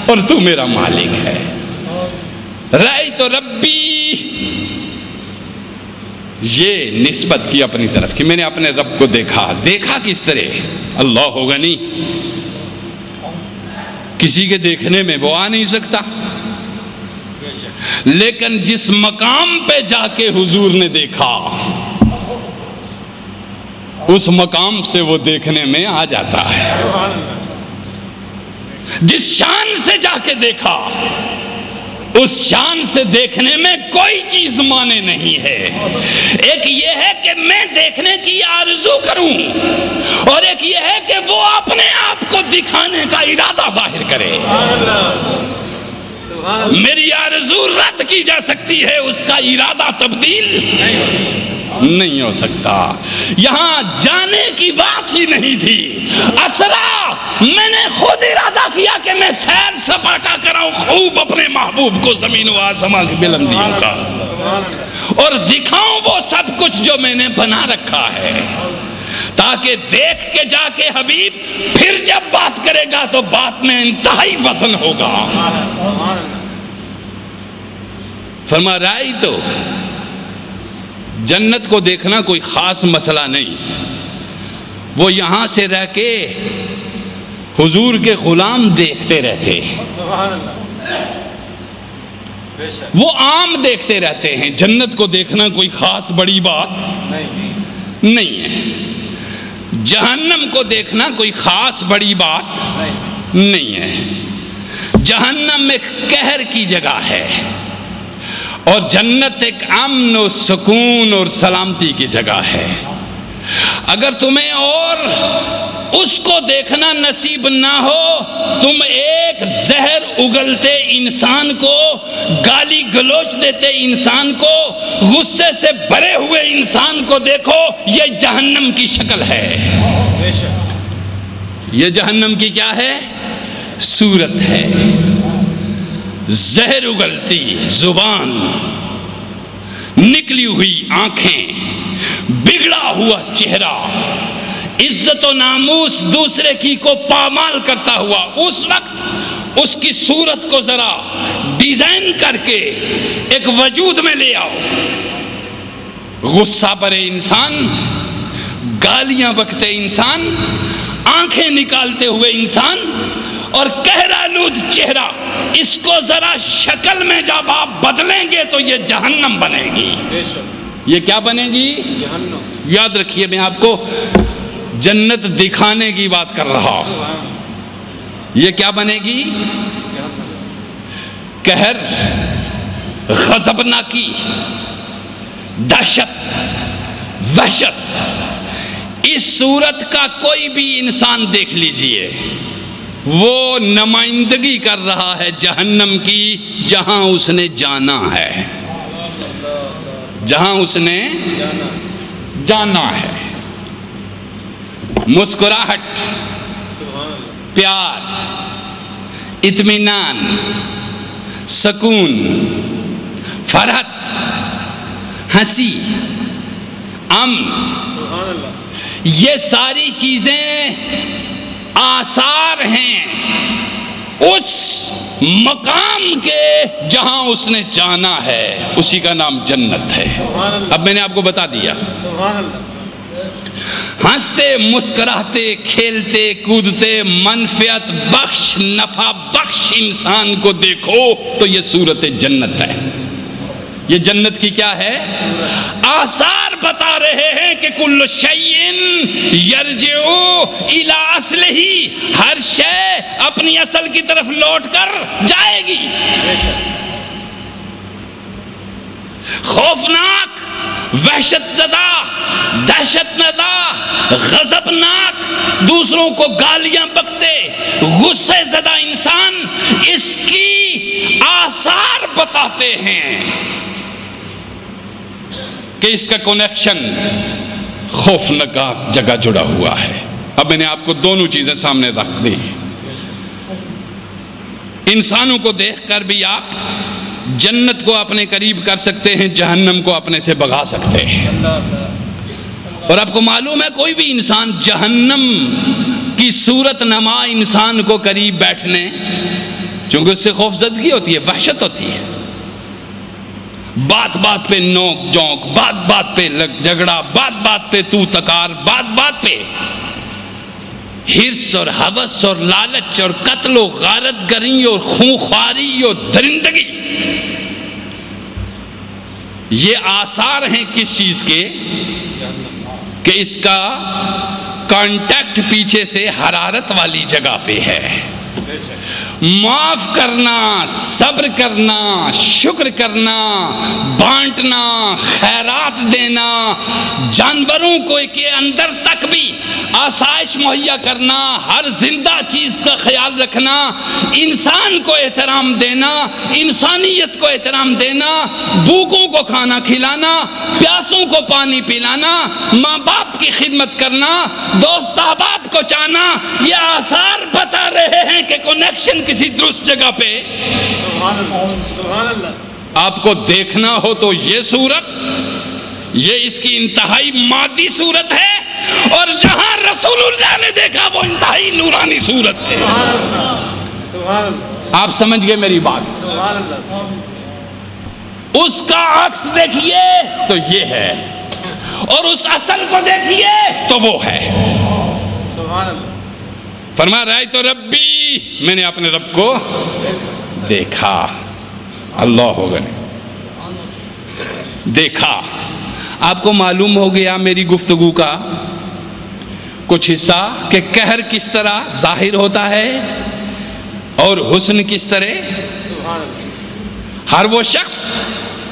اور تو میرا مالک ہے۔ رأیت ربی، یہ نسبت کی اپنی طرف کہ میں نے اپنے رب کو دیکھا۔ دیکھا کس طرح؟ اللہ غنی، کسی کے دیکھنے میں وہ آ نہیں سکتا، لیکن جس مقام پہ جا کے حضور نے دیکھا اس مقام سے وہ دیکھنے میں آ جاتا ہے، جس شان سے جا کے دیکھا اس شان سے دیکھنے میں کوئی چیز مانے نہیں ہے۔ ایک یہ ہے کہ میں دیکھنے کی آرزو کروں، اور ایک یہ ہے کہ وہ اپنے آپ کو دکھانے کا ارادہ ظاہر کرے۔ میری آرزو رد کی جا سکتی ہے، اس کا ارادہ تبدیل نہیں ہو سکتا۔ یہاں جانے کی بات ہی نہیں تھی، اسرا میں نے خود ارادہ کیا کہ میں سیر سپاٹا کراؤں خوب اپنے محبوب کو زمین و آسمان کی بلندیوں کا، اور دکھاؤں وہ سب کچھ جو میں نے بنا رکھا ہے، تاکہ دیکھ کے جا کے حبیب پھر جب بات کرے گا تو بات میں انتہائی وزن ہوگا۔ فرما رہی تو جنت کو دیکھنا کوئی خاص مسئلہ نہیں، وہ یہاں سے رہ کے حضور کے غلام دیکھتے رہتے، وہ عام دیکھتے رہتے ہیں۔ جنت کو دیکھنا کوئی خاص بڑی بات نہیں ہے، جہنم کو دیکھنا کوئی خاص بڑی بات نہیں ہے۔ جہنم ایک قہر کی جگہ ہے، اور جنت ایک امن و سکون اور سلامتی کی جگہ ہے۔ اگر تمہیں اور اس کو دیکھنا نصیب نہ ہو، تم ایک زہر اگلتے انسان کو، گالی گلوچ دیتے انسان کو، غصے سے بھرے ہوئے انسان کو دیکھو، یہ جہنم کی شکل ہے۔ یہ جہنم کی کیا ہے؟ صورت ہے۔ زہر اگلتی زبان، نکلی ہوئی آنکھیں، بگڑا ہوا چہرہ، عزت و ناموس دوسرے کی کو پامال کرتا ہوا، اس وقت اس کی صورت کو ذرا ڈیزائن کر کے ایک وجود میں لے آؤ۔ غصہ بھرے انسان، گالیاں بکتے انسان، آنکھیں نکالتے ہوئے انسان، اور قہرآلود چہرہ، اس کو ذرا شکل میں جب آپ بدلیں گے تو یہ جہنم بنے گی۔ یہ کیا بنے گی؟ یاد رکھیے، میں آپ کو جنت دکھانے کی بات کر رہا ہوں۔ یہ کیا بنے گی؟ قہر، غضبناکی، دہشت، وحشت۔ اس صورت کا کوئی بھی انسان دیکھ لیجئے، وہ نمائندگی کر رہا ہے جہنم کی، جہاں اس نے جانا ہے، جہاں اس نے جانا ہے۔ مسکراہٹ، پیار، اطمینان، سکون، فرحت، ہنسی، امن، یہ ساری چیزیں آثار ہیں اس مقام کے جہاں اس نے جانا ہے، اسی کا نام جنت ہے۔ اب میں نے آپ کو بتا دیا۔ ہنستے، مسکراتے، کھیلتے، کودتے، منفعت بخش، نفع بخش انسان کو دیکھو تو یہ صورت جنت ہے۔ یہ جنت کی کیا ہے؟ آثار بتا رہے ہیں کہ کل شیء یرجع الی اصلہ، ہر شے اپنی اصل کی طرف لوٹ کر جائے گی۔ خوفناک، وحشت زدہ، دہشت زدہ، غضبناک، دوسروں کو گالیاں بکتے، غصے زدہ انسان اس کی آثار بتاتے ہیں کہ اس کا کنیکشن خوفناک جگہ جڑا ہوا ہے۔ اب میں نے آپ کو دونوں چیزیں سامنے رکھ دی۔ انسانوں کو دیکھ کر بھی آپ جنت کو اپنے قریب کر سکتے ہیں، جہنم کو اپنے سے بھگا سکتے ہیں۔ اور آپ کو معلوم ہے کوئی بھی انسان جہنم کی صورت نما انسان کو قریب بیٹھنے، چونکہ اس سے خوف زدگی ہوتی ہے، وحشت ہوتی ہے، بات بات پہ نوک جھونک، بات بات پہ جھگڑا، بات بات پہ تو تکار، بات بات پہ حرص اور ہوس اور لالچ اور قتل و غارت گری اور خونخواری اور درندگی، یہ آثار ہیں کس چیز کے؟ کہ اس کا کانٹیکٹ پیچھے سے حرارت والی جگہ پہ ہے۔ معاف کرنا، صبر کرنا، شکر کرنا، بانٹنا، خیرات دینا، جانوروں کو کے اندر تک بھی آسائش مہیا کرنا، ہر زندہ چیز کا خیال رکھنا، انسان کو احترام دینا، انسانیت کو احترام دینا، بھوکوں کو کھانا کھلانا، پیاسوں کو پانی پلانا، ماں باپ کی خدمت کرنا، دوست احباب کو چاہنا، یہ آثار بتا رہے ہیں کہ کنیکشن کسی درست جگہ پہ سبحان اللہ آپ کو دیکھنا ہو تو یہ صورت، یہ اس کی انتہائی مادی صورت ہے، اور جہاں رسول اللہ نے دیکھا وہ انتہائی نورانی صورت ہے۔ سبحان اللہ آپ سمجھ گئے میری بات؟ سبحان اللہ اس کا عکس دیکھیے تو یہ ہے، اور اس اصل کو دیکھیے تو وہ ہے۔ سبحان اللہ فرما رہا ہے تو ربی، میں نے اپنے رب کو دیکھا، اللہ ہوگا دیکھا۔ آپ کو معلوم ہو گیا میری گفتگو کا کچھ حصہ کہ قہر کس طرح ظاہر ہوتا ہے اور حسن کس طرح۔ سبحان اللہ ہر وہ شخص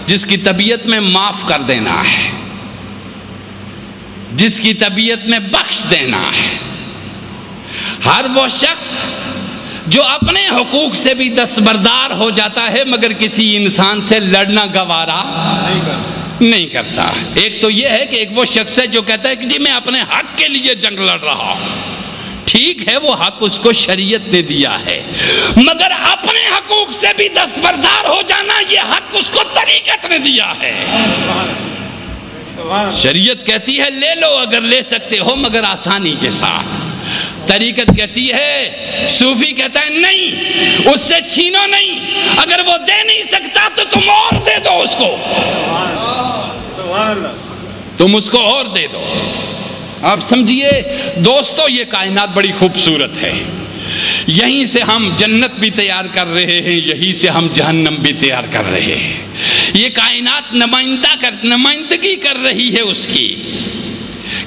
جس کی طبیعت میں معاف کر دینا ہے، جس کی طبیعت میں بخش دینا ہے، ہر وہ شخص جو اپنے حقوق سے بھی دستبردار ہو جاتا ہے مگر کسی انسان سے لڑنا گوارا نہیں کرتا۔ ایک تو یہ ہے کہ ایک وہ شخص ہے جو کہتا ہے کہ جی میں اپنے حق کے لیے جنگ لڑ رہا ہوں، ٹھیک ہے وہ حق اس کو شریعت نے دیا ہے، مگر اپنے حقوق سے بھی دستبردار ہو جانا یہ حق اس کو طریقت نے دیا ہے۔ شریعت کہتی ہے لے لو اگر لے سکتے ہو مگر آسانی کے ساتھ، طریقت کہتی ہے، صوفی کہتا ہے نہیں اس سے چھینو نہیں، اگر وہ دے نہیں سکتا تو تم اور دے دو اس کو، تم اس کو اور دے دو۔ آپ سمجھئے دوستو یہ کائنات بڑی خوبصورت ہے، یہیں سے ہم جنت بھی تیار کر رہے ہیں، یہیں سے ہم جہنم بھی تیار کر رہے ہیں۔ یہ کائنات نمائندگی کر رہی ہے اس کی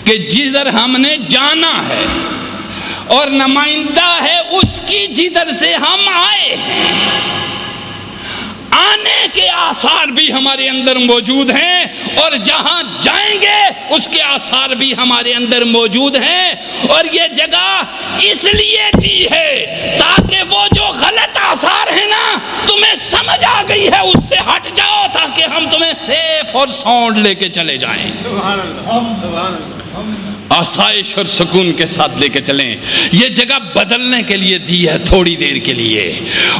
کہ جدھر ہم نے جانا ہے، اور نمائندہ ہے اس کی جدھر سے ہم آئے ہیں۔ آنے کے آثار بھی ہمارے اندر موجود ہیں، اور جہاں جائیں گے اس کے آثار بھی ہمارے اندر موجود ہیں، اور یہ جگہ اس لیے دی ہے تاکہ وہ جو غلط آثار ہیں نا تمہیں سمجھ آ گئی ہے اس سے ہٹ جاؤ، تاکہ ہم تمہیں سیف اور ساؤنڈ لے کے چلے جائیں، سبحان اللہ سبحان اللہ آسائش اور سکون کے ساتھ لے کے چلیں۔ یہ جگہ بدلنے کے لیے دی ہے تھوڑی دیر کے لیے،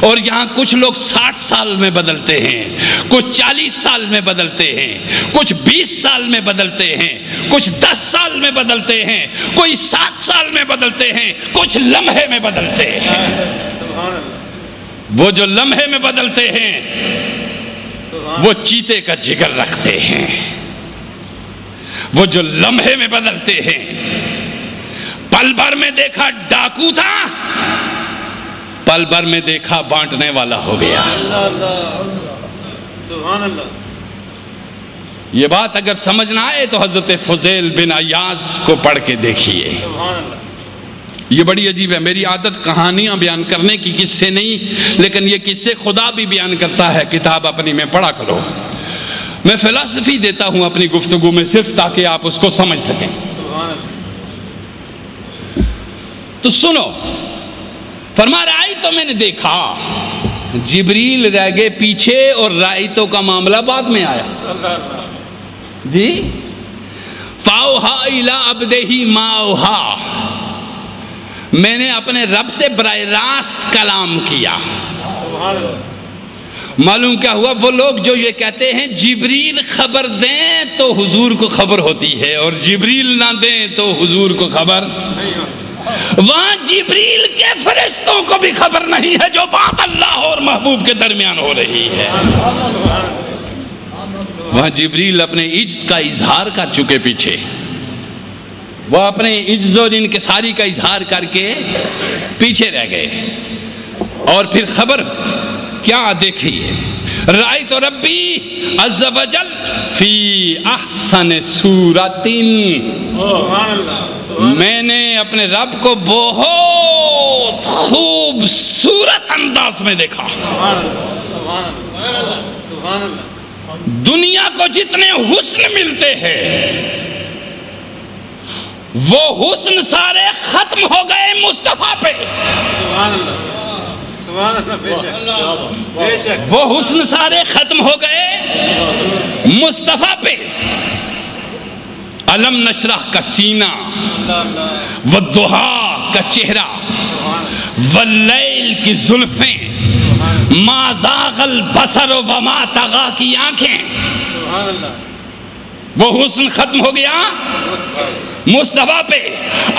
اور یہاں کچھ لوگ 60 سال میں بدلتے ہیں، کچھ 40 سال میں بدلتے ہیں، کچھ 20 سال میں بدلتے ہیں، کچھ 10 سال میں بدلتے ہیں، کوئی 7 سال میں بدلتے ہیں، کچھ لمحے میں بدلتے ہیں۔ سبحان اللہ وہ جو لمحے میں بدلتے ہیں وہ چیتے کا جگر رکھتے ہیں، وہ جو لمحے میں بدلتے ہیں، پل بھر میں دیکھا ڈاکو تھا، پل بھر میں دیکھا بانٹنے والا ہو گیا۔ سبحان اللہ یہ بات اگر سمجھ نہ آئے تو حضرت فضیل بن عیاض کو پڑھ کے دیکھیے، سبحان اللہ یہ بڑی عجیب ہے۔ میری عادت کہانیاں بیان کرنے کی قصے نہیں، لیکن یہ قصے خدا بھی بیان کرتا ہے، کتاب اپنی میں پڑھا کرو۔ میں فلسفی دیتا ہوں اپنی گفتگو میں صرف تاکہ آپ اس کو سمجھ سکیں۔ سبحان اللہ تو سنو، فرما رہائی تو میں نے دیکھا، جبریل رہ گئے پیچھے اور رائتوں کا معاملہ بعد میں آیا جی۔ فاوہا الی عبدہ ما اوہا، میں نے اپنے رب سے براہ راست کلام کیا۔ سبحان اللہ معلوم کیا ہوا، وہ لوگ جو یہ کہتے ہیں جبریل خبر دیں تو حضور کو خبر ہوتی ہے اور جبریل نہ دیں تو حضور کو خبر، وہاں جبریل کے فرشتوں کو بھی خبر نہیں ہے جو بات اللہ اور محبوب کے درمیان ہو رہی ہے۔ وہاں جبریل اپنے عجز کا اظہار کر چکے پیچھے، وہ اپنے عجز اور انکساری کا اظہار کر کے پیچھے رہ گئے، اور پھر خبر کیا دیکھیے، رأیت ربی عز و جل فی احسن صورت، سبحان اللہ میں نے اپنے رب کو بہت بہت خوبصورت انداز میں دیکھا. دنیا کو جتنے حسن ملتے ہیں وہ حسن سارے ختم ہو گئے مصطفیٰ پہ. وہ حسن سارے ختم ہو گئے مصطفیٰ پہ. علم نشرح کا سینہ، والضحیٰ کا چہرہ، واللیل کی زلفیں، ما زاغ البصر وما طغیٰ کی آنکھیں. وہ حسن ختم ہو گیا مصطفیٰ پہ.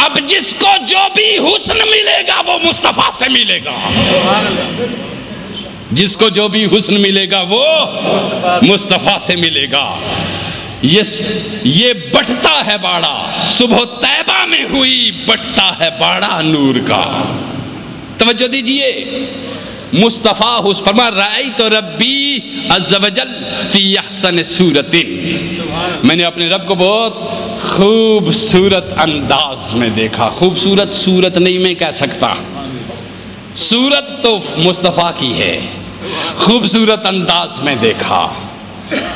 اب جس کو جو بھی حسن ملے گا وہ مصطفیٰ سے ملے گا. جس کو جو بھی حسن ملے گا وہ مصطفیٰ سے ملے گا. یہ بٹتا ہے باڑا، صبح طیبہ میں ہوئی بٹتا ہے باڑا نور کا. توجہ دیجئے، مصطفیٰ فرما رأیت ربی عز و جل فی احسن صورت. میں نے اپنے رب کو بہت خوبصورت انداز میں دیکھا. خوبصورت صورت نہیں میں کہہ سکتا، صورت تو مصطفیٰ کی ہے. خوبصورت انداز میں دیکھا.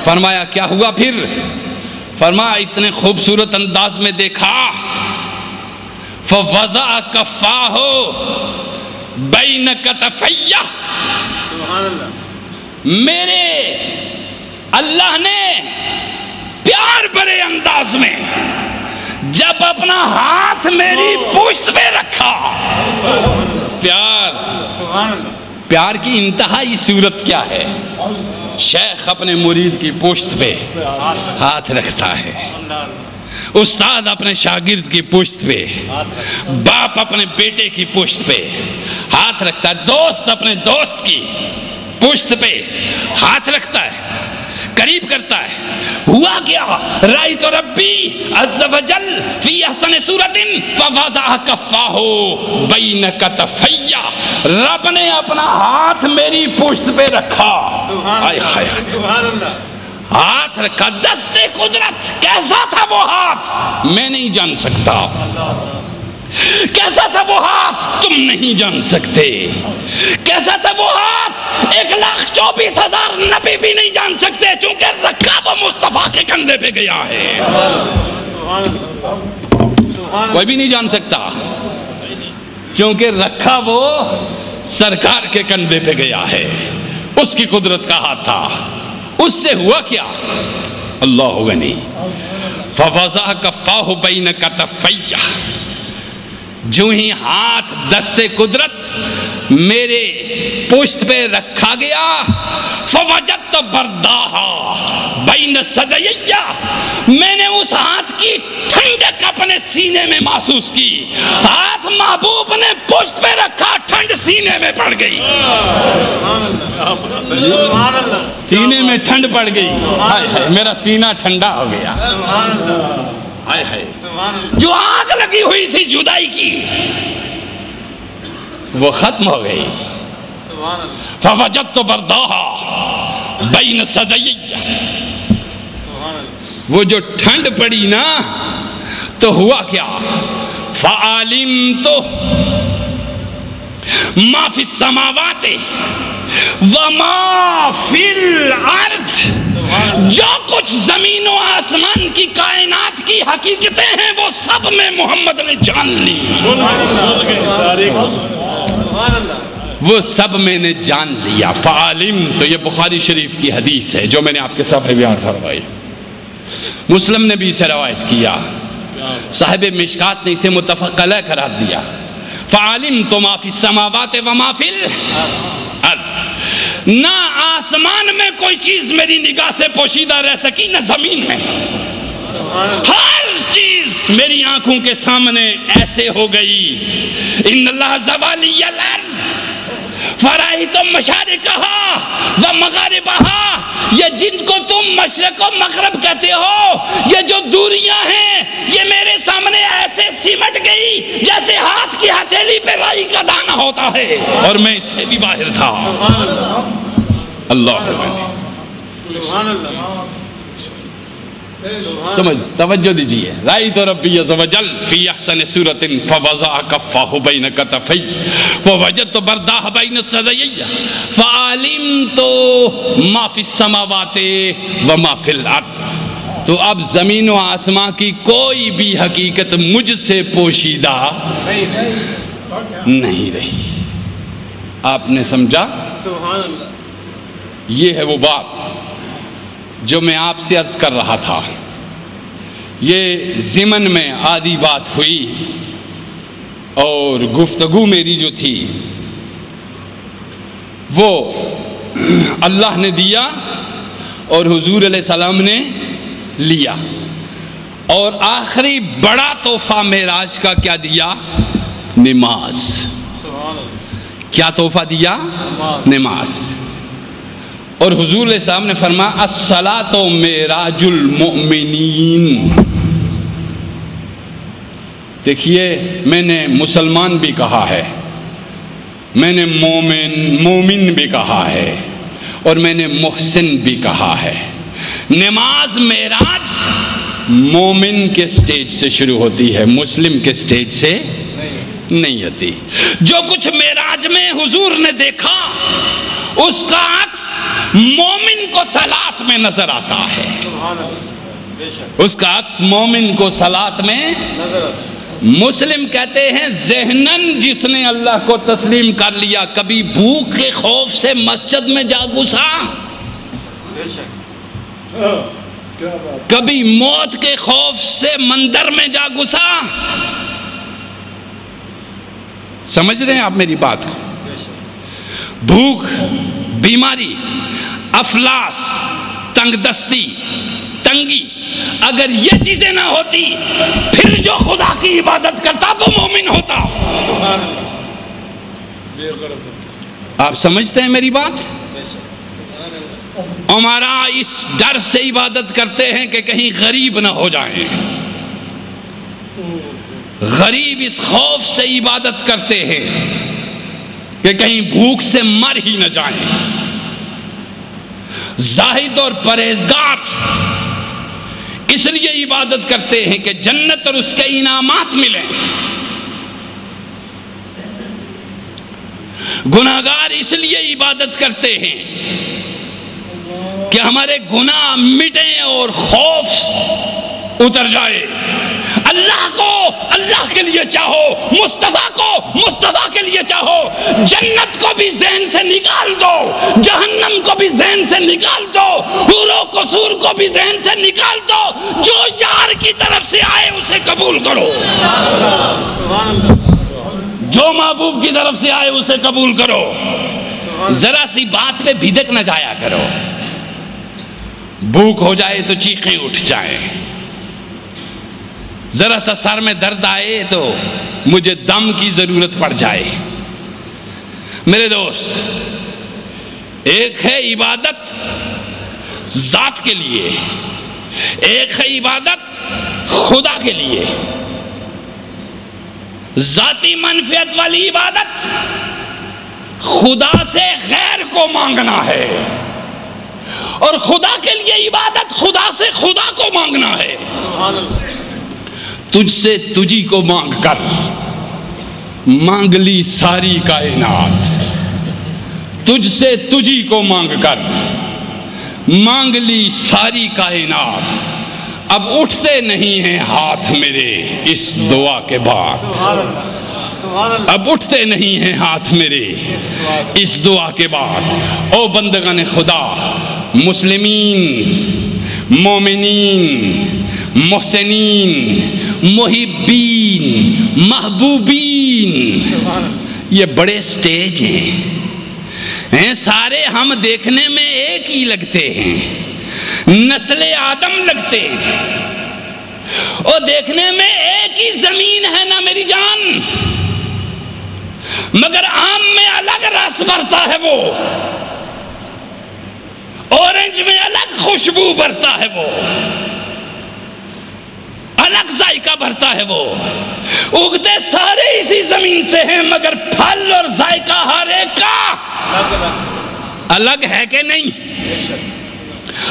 فرمایا کیا ہوا پھر؟ فرمایا اتنے خوبصورت انداز میں دیکھا. فوضع کفاہ بین کتفیہ. میرے اللہ نے پیار بھرے انداز میں جب اپنا ہاتھ میری پشت پہ رکھا. پیار کی انتہائی صورت کیا ہے؟ شیخ اپنے مرید کی پشت پہ ہاتھ رکھتا ہے، استاد اپنے شاگرد کی پشت پہ، باپ اپنے بیٹے کی پشت پہ ہاتھ رکھتا ہے، دوست اپنے دوست کی پشت پہ ہاتھ رکھتا ہے، قریب کرتا ہے. ہوا کیا؟ رأیت ربی عز و جل فی احسن صورت فوضع کفاہ بین کتفیہ. رب نے اپنا ہاتھ میری پشت پہ رکھا. ہاتھ رکھا، دستے قدرت. کیسا تھا وہ ہاتھ میں نہیں جان سکتا، کیسا تھا وہ ہاتھ تم نہیں جان سکتے، کیسا تھا وہ ہاتھ 1,24,000 نبی بھی نہیں جان سکتے، چونکہ رکھا وہ مصطفیٰ کے کندھے پہ گیا ہے. کوئی بھی نہیں جان سکتا کیونکہ رکھا وہ سرکار کے کندھے پہ گیا ہے. اس کی قدرت کا ہاتھ تھا. اس سے ہوا کیا؟ اللہ غنی. فوضع کفاہ بین کتفیہ. جو ہی ہاتھ دستے قدرت میرے پشت پہ رکھا گیا، فوجدت برداہا بین صدیہ. میں نے اس ہاتھ کی ٹھنڈک اپنے سینے میں محسوس کی. ہاتھ محبوب نے پشت پہ رکھا، ٹھنڈ سینے میں پڑ گئی. سینے میں ٹھنڈ پڑ گئی. میرا سینہ ٹھنڈا ہو گیا. جو آگ لگی ہوئی تھی جدائی کی وہ ختم ہو گئی. فوجدت برداہا بین صدیہ. وہ جو ٹھنڈ پڑی نا تو ہوا کیا؟ فعلمت ما فی السماوات وما فی الارض. جو کچھ زمین و آسمان کی کائنات کی حقیقتیں ہیں وہ سب میں محمد نے جان لی. وہ سب میں نے جان لیا. فعالم تو یہ بخاری شریف کی حدیث ہے جو میں نے آپ کے سامنے بیان فرمائی. مسلم نے بھی اسے روایت کیا، صاحب مشکات نے اسے متفق علیہ قرار دیا. فعالم تو ما فی السماوات وما فی الارض. نہ آسمان میں کوئی چیز میری نگاہ سے پوشیدہ رہ سکی، نہ زمین میں. ہر چیز میری آنکھوں کے سامنے ایسے ہو گئی. ان اللہ زوالی الارض فرائیت مشارقہا و مغاربہا. یہ جن کو تم مشرق و مغرب کہتے ہو، یہ جو دوریاں ہیں یہ میرے سامنے ایسے سمٹ گئی جیسے ہاتھ کی ہتھیلی پہ رائی کا دانہ ہوتا ہے، اور میں اس سے بھی باہر تھا. اللہ سمجھ توجہ دیجئے. رأیت ربی عز و جل فی احسن صورت فوضع کفہ بین کتفی ووجدت برداہ بین صدیی فعلمت ما فی السماوات وما فی الارض. تو اب زمین و آسمان کی کوئی بھی حقیقت مجھ سے پوشیدہ نہیں رہی. آپ نے سمجھا؟ سبحان اللہ. یہ ہے وہ بات جو میں آپ سے عرض کر رہا تھا. یہ ضمن میں آدھی بات ہوئی اور گفتگو میری جو تھی وہ اللہ نے دیا اور حضور علیہ السلام نے لیا. اور آخری بڑا تحفہ معراج کا کیا دیا؟ نماز. سبحان اللہ. کیا تحفہ دیا؟ نماز. اور حضور علیہ السلام نے فرمایا الصلاۃ معراج المؤمنین. دیکھیے میں نے مسلمان بھی کہا ہے, میں نے مومن بھی کہا ہے, اور میں نے محسن بھی کہا ہے. نماز معراج مومن کے سٹیج سے شروع ہوتی ہے, مسلم کے سٹیج سے نہیں ہوتی. جو کچھ معراج میں حضور نے دیکھا اس کا عکس مومن کو صلاۃ میں نظر آتا ہے. سبحان اللہ. بے شک. اس کا عکس مومن کو صلاۃ میں نظر آتا. مسلم کہتے ہیں ذہناً جس نے اللہ کو تسلیم کر لیا کبھی بھوک کے خوف سے مسجد میں جا گھسا, بے شک. کبھی موت کے خوف سے مندر میں جا گھسا. سمجھ رہے ہیں آپ میری بات کو؟ بھوک, بیماری, افلاس, تنگ دستی, تنگی, اگر یہ چیزیں نہ ہوتی پھر جو خدا کی عبادت کرتا وہ مومن ہوتا. سبحان اللہ. بے غرض. آپ سمجھتے ہیں میری بات؟ ہمارا اس ڈر سے عبادت کرتے ہیں کہ کہیں غریب نہ ہو جائیں. غریب اس خوف سے عبادت کرتے ہیں کہ کہیں بھوک سے مر ہی نہ جائیں. زاہد اور پرہیزگار اس لیے عبادت کرتے ہیں کہ جنت اور اس کے انعامات ملیں. گناہگار اس لیے عبادت کرتے ہیں کہ ہمارے گناہ مٹیں اور خوف اتر جائے. اللہ کو اللہ کے لیے چاہو, مصطفیٰ کو مصطفیٰ کے لیے چاہو. جنت کو بھی ذہن سے نکال دو, جہنم کو بھی ذہن سے نکال دو, حور و قصور کو بھی ذہن سے نکال دو. جو یار کی طرف سے آئے اسے قبول کرو. سبحان اللہ. جو محبوب کی طرف سے آئے اسے قبول کرو. ذرا سی بات پہ بھدک نہ جایا کرو. بھوک ہو جائے تو چیخیں اٹھ جائیں, ذرا سا سر میں درد آئے تو مجھے دم کی ضرورت پڑ جائے. میرے دوست, ایک ہے عبادت ذات کے لیے, ایک ہے عبادت خدا کے لیے. ذاتی منفعت والی عبادت خدا سے غیر کو مانگنا ہے, اور خدا کے لیے عبادت خدا سے خدا کو مانگنا ہے. سبحان اللہ. تجھ سے تجھی کو مانگ کر مانگ لی ساری کائنات. تجھ سے تجھی کو مانگ کر مانگ لی ساری کائنات. اب اٹھتے نہیں ہیں ہاتھ میرے اس دعا کے بعد. سبحان اللہ. سبحان اللہ. اب اٹھتے نہیں ہیں ہاتھ میرے اس دعا کے بعد. او بندگان خدا, مسلمین, مومنین, محسنین, محبین, محبوبین, یہ بڑے سٹیج ہیں. سارے ہم دیکھنے میں ایک ہی لگتے ہیں, نسل آدم لگتے ہیں, اور دیکھنے میں ایک ہی زمین ہے نا میری جان, مگر آم میں الگ رس بھرتا ہے وہ, اورنج میں الگ خوشبو بھرتا ہے وہ, الگ ذائقہ بھرتا ہے وہ. اگتے سارے اسی زمین سے ہیں مگر پھل اور ذائقہ ہر ایک کا الگ ہے کہ نہیں؟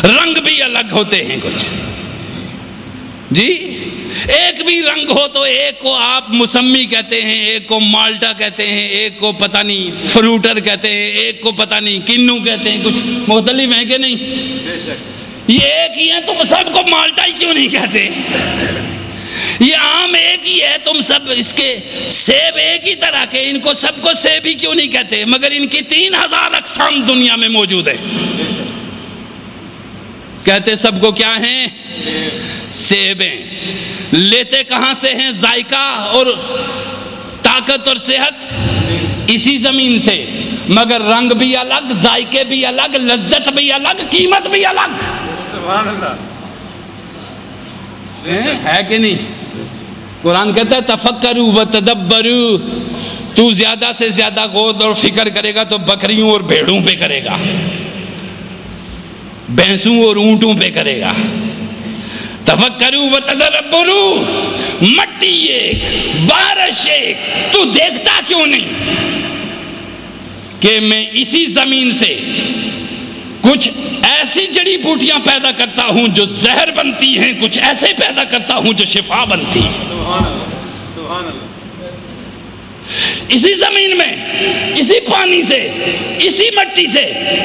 رنگ بھی الگ ہوتے ہیں کچھ. جی ایک بھی رنگ ہو تو ایک کو آپ مسمی کہتے ہیں، ایک کو مالٹا کہتے ہیں، ایک کو پتہ نہیں فروٹر کہتے ہیں، ایک کو پتہ نہیں کنو کہتے ہیں، کچھ مختلف ہیں کہ نہیں؟ یہ ایک ہی ہیں، تم سب کو مالٹا ہی کیوں نہیں کہتے؟ یہ آم ایک ہی ہے، تم سب اس کے سیب ایک ہی طرح کے، ان کو سب کو سیب ہی کیوں نہیں کہتے؟ مگر ان کی 3000 اقسام دنیا میں موجود ہے۔ کہتے سب کو کیا ہیں؟ سیب ہیں۔ لیتے کہاں سے ہیں ذائقہ اور طاقت اور صحت؟ اسی زمین سے، مگر رنگ بھی الگ، ذائقے بھی الگ، لذت بھی الگ، قیمت بھی الگ۔ سبحان اللہ، ہے کہ نہیں؟ قرآن کہتا ہے تفکروا وتدبروا، تو زیادہ سے زیادہ غور اور فکر کرے گا تو بکریوں اور بھیڑوں پہ کرے گا، بھینسوں اور اونٹوں پہ کرے گا۔ تفکروا وتدبروا، مٹی ایک، بارش ایک، تو دیکھتا کیوں نہیں کہ میں اسی زمین سے کچھ ایسی جڑی بوٹیاں پیدا کرتا ہوں جو زہر بنتی ہیں، کچھ ایسے پیدا کرتا ہوں جو شفا بنتی ہیں۔ سبحان اللہ، سبحان اللہ، اسی زمین میں، اسی پانی سے، اسی مٹی سے،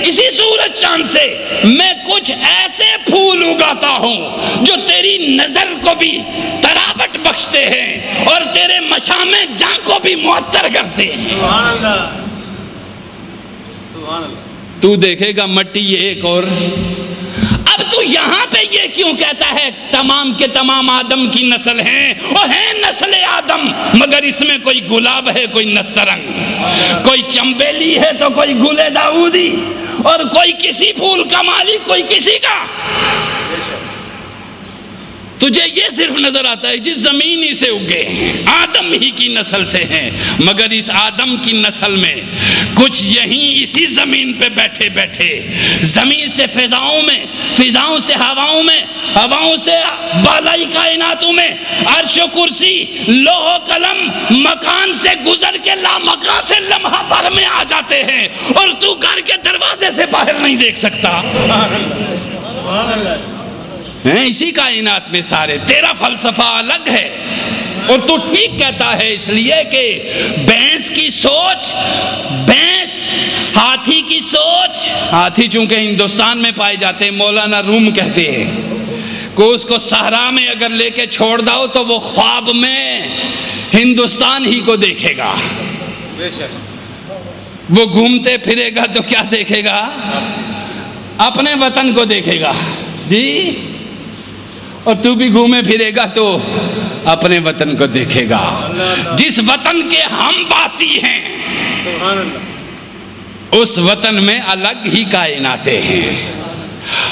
اسی سورج چاند سے میں کچھ ایسے پھول اگاتا ہوں جو تیری نظر کو بھی تراوٹ بخشتے ہیں اور تیرے مشام جاں کو بھی معطر کرتے ہیں۔ سبحان اللہ، سبحان اللہ۔ تو دیکھے گا مٹی ایک، اور اب تو یہاں پہ یہ کیوں کہتا ہے تمام کے تمام آدم کی نسل ہیں، اور ہیں نسل آدم، مگر اس میں کوئی گلاب ہے، کوئی نسترنگ، کوئی چمبیلی ہے تو کوئی گل داؤدی، اور کوئی کسی پھول کا مالک، کوئی کسی کا۔ تجھے یہ صرف نظر آتا ہے جس زمینی سے اگے ہیں، آدم ہی کی نسل سے ہیں، مگر اس آدم کی نسل میں کچھ یہیں اسی زمین پہ بیٹھے بیٹھے زمین سے فضاؤں میں، فضاؤں سے ہواؤں میں، ہواؤں سے بالائی کائناتوں میں، عرش و کرسی، لوح و قلم، مکان سے گزر کے لامکان سے لمحہ بھر میں آ جاتے ہیں، اور تو گھر کے دروازے سے باہر نہیں دیکھ سکتا۔ سبحان اللہ، ہیں اسی کائنات میں سارے، تیرا فلسفہ الگ ہے، اور تو ٹھیک کہتا ہے، اس لیے کہ بھینس کی سوچ، بھینس، ہاتھی کی سوچ، ہاتھی چونکہ ہندوستان میں پائے جاتے ہیں، مولانا روم کہتے ہیں کہ اس کو صحرا میں اگر لے کے چھوڑ داؤ تو وہ خواب میں ہندوستان ہی کو دیکھے گا، بے شک، وہ گھومتے پھرے گا تو کیا دیکھے گا؟ اپنے وطن کو دیکھے گا، جی، اور تو بھی گھومے پھرے گا تو اپنے وطن کو دیکھے گا، جس وطن کے ہم باسی ہیں، سبحان اللہ، اس وطن میں الگ ہی کائناتیں ہیں،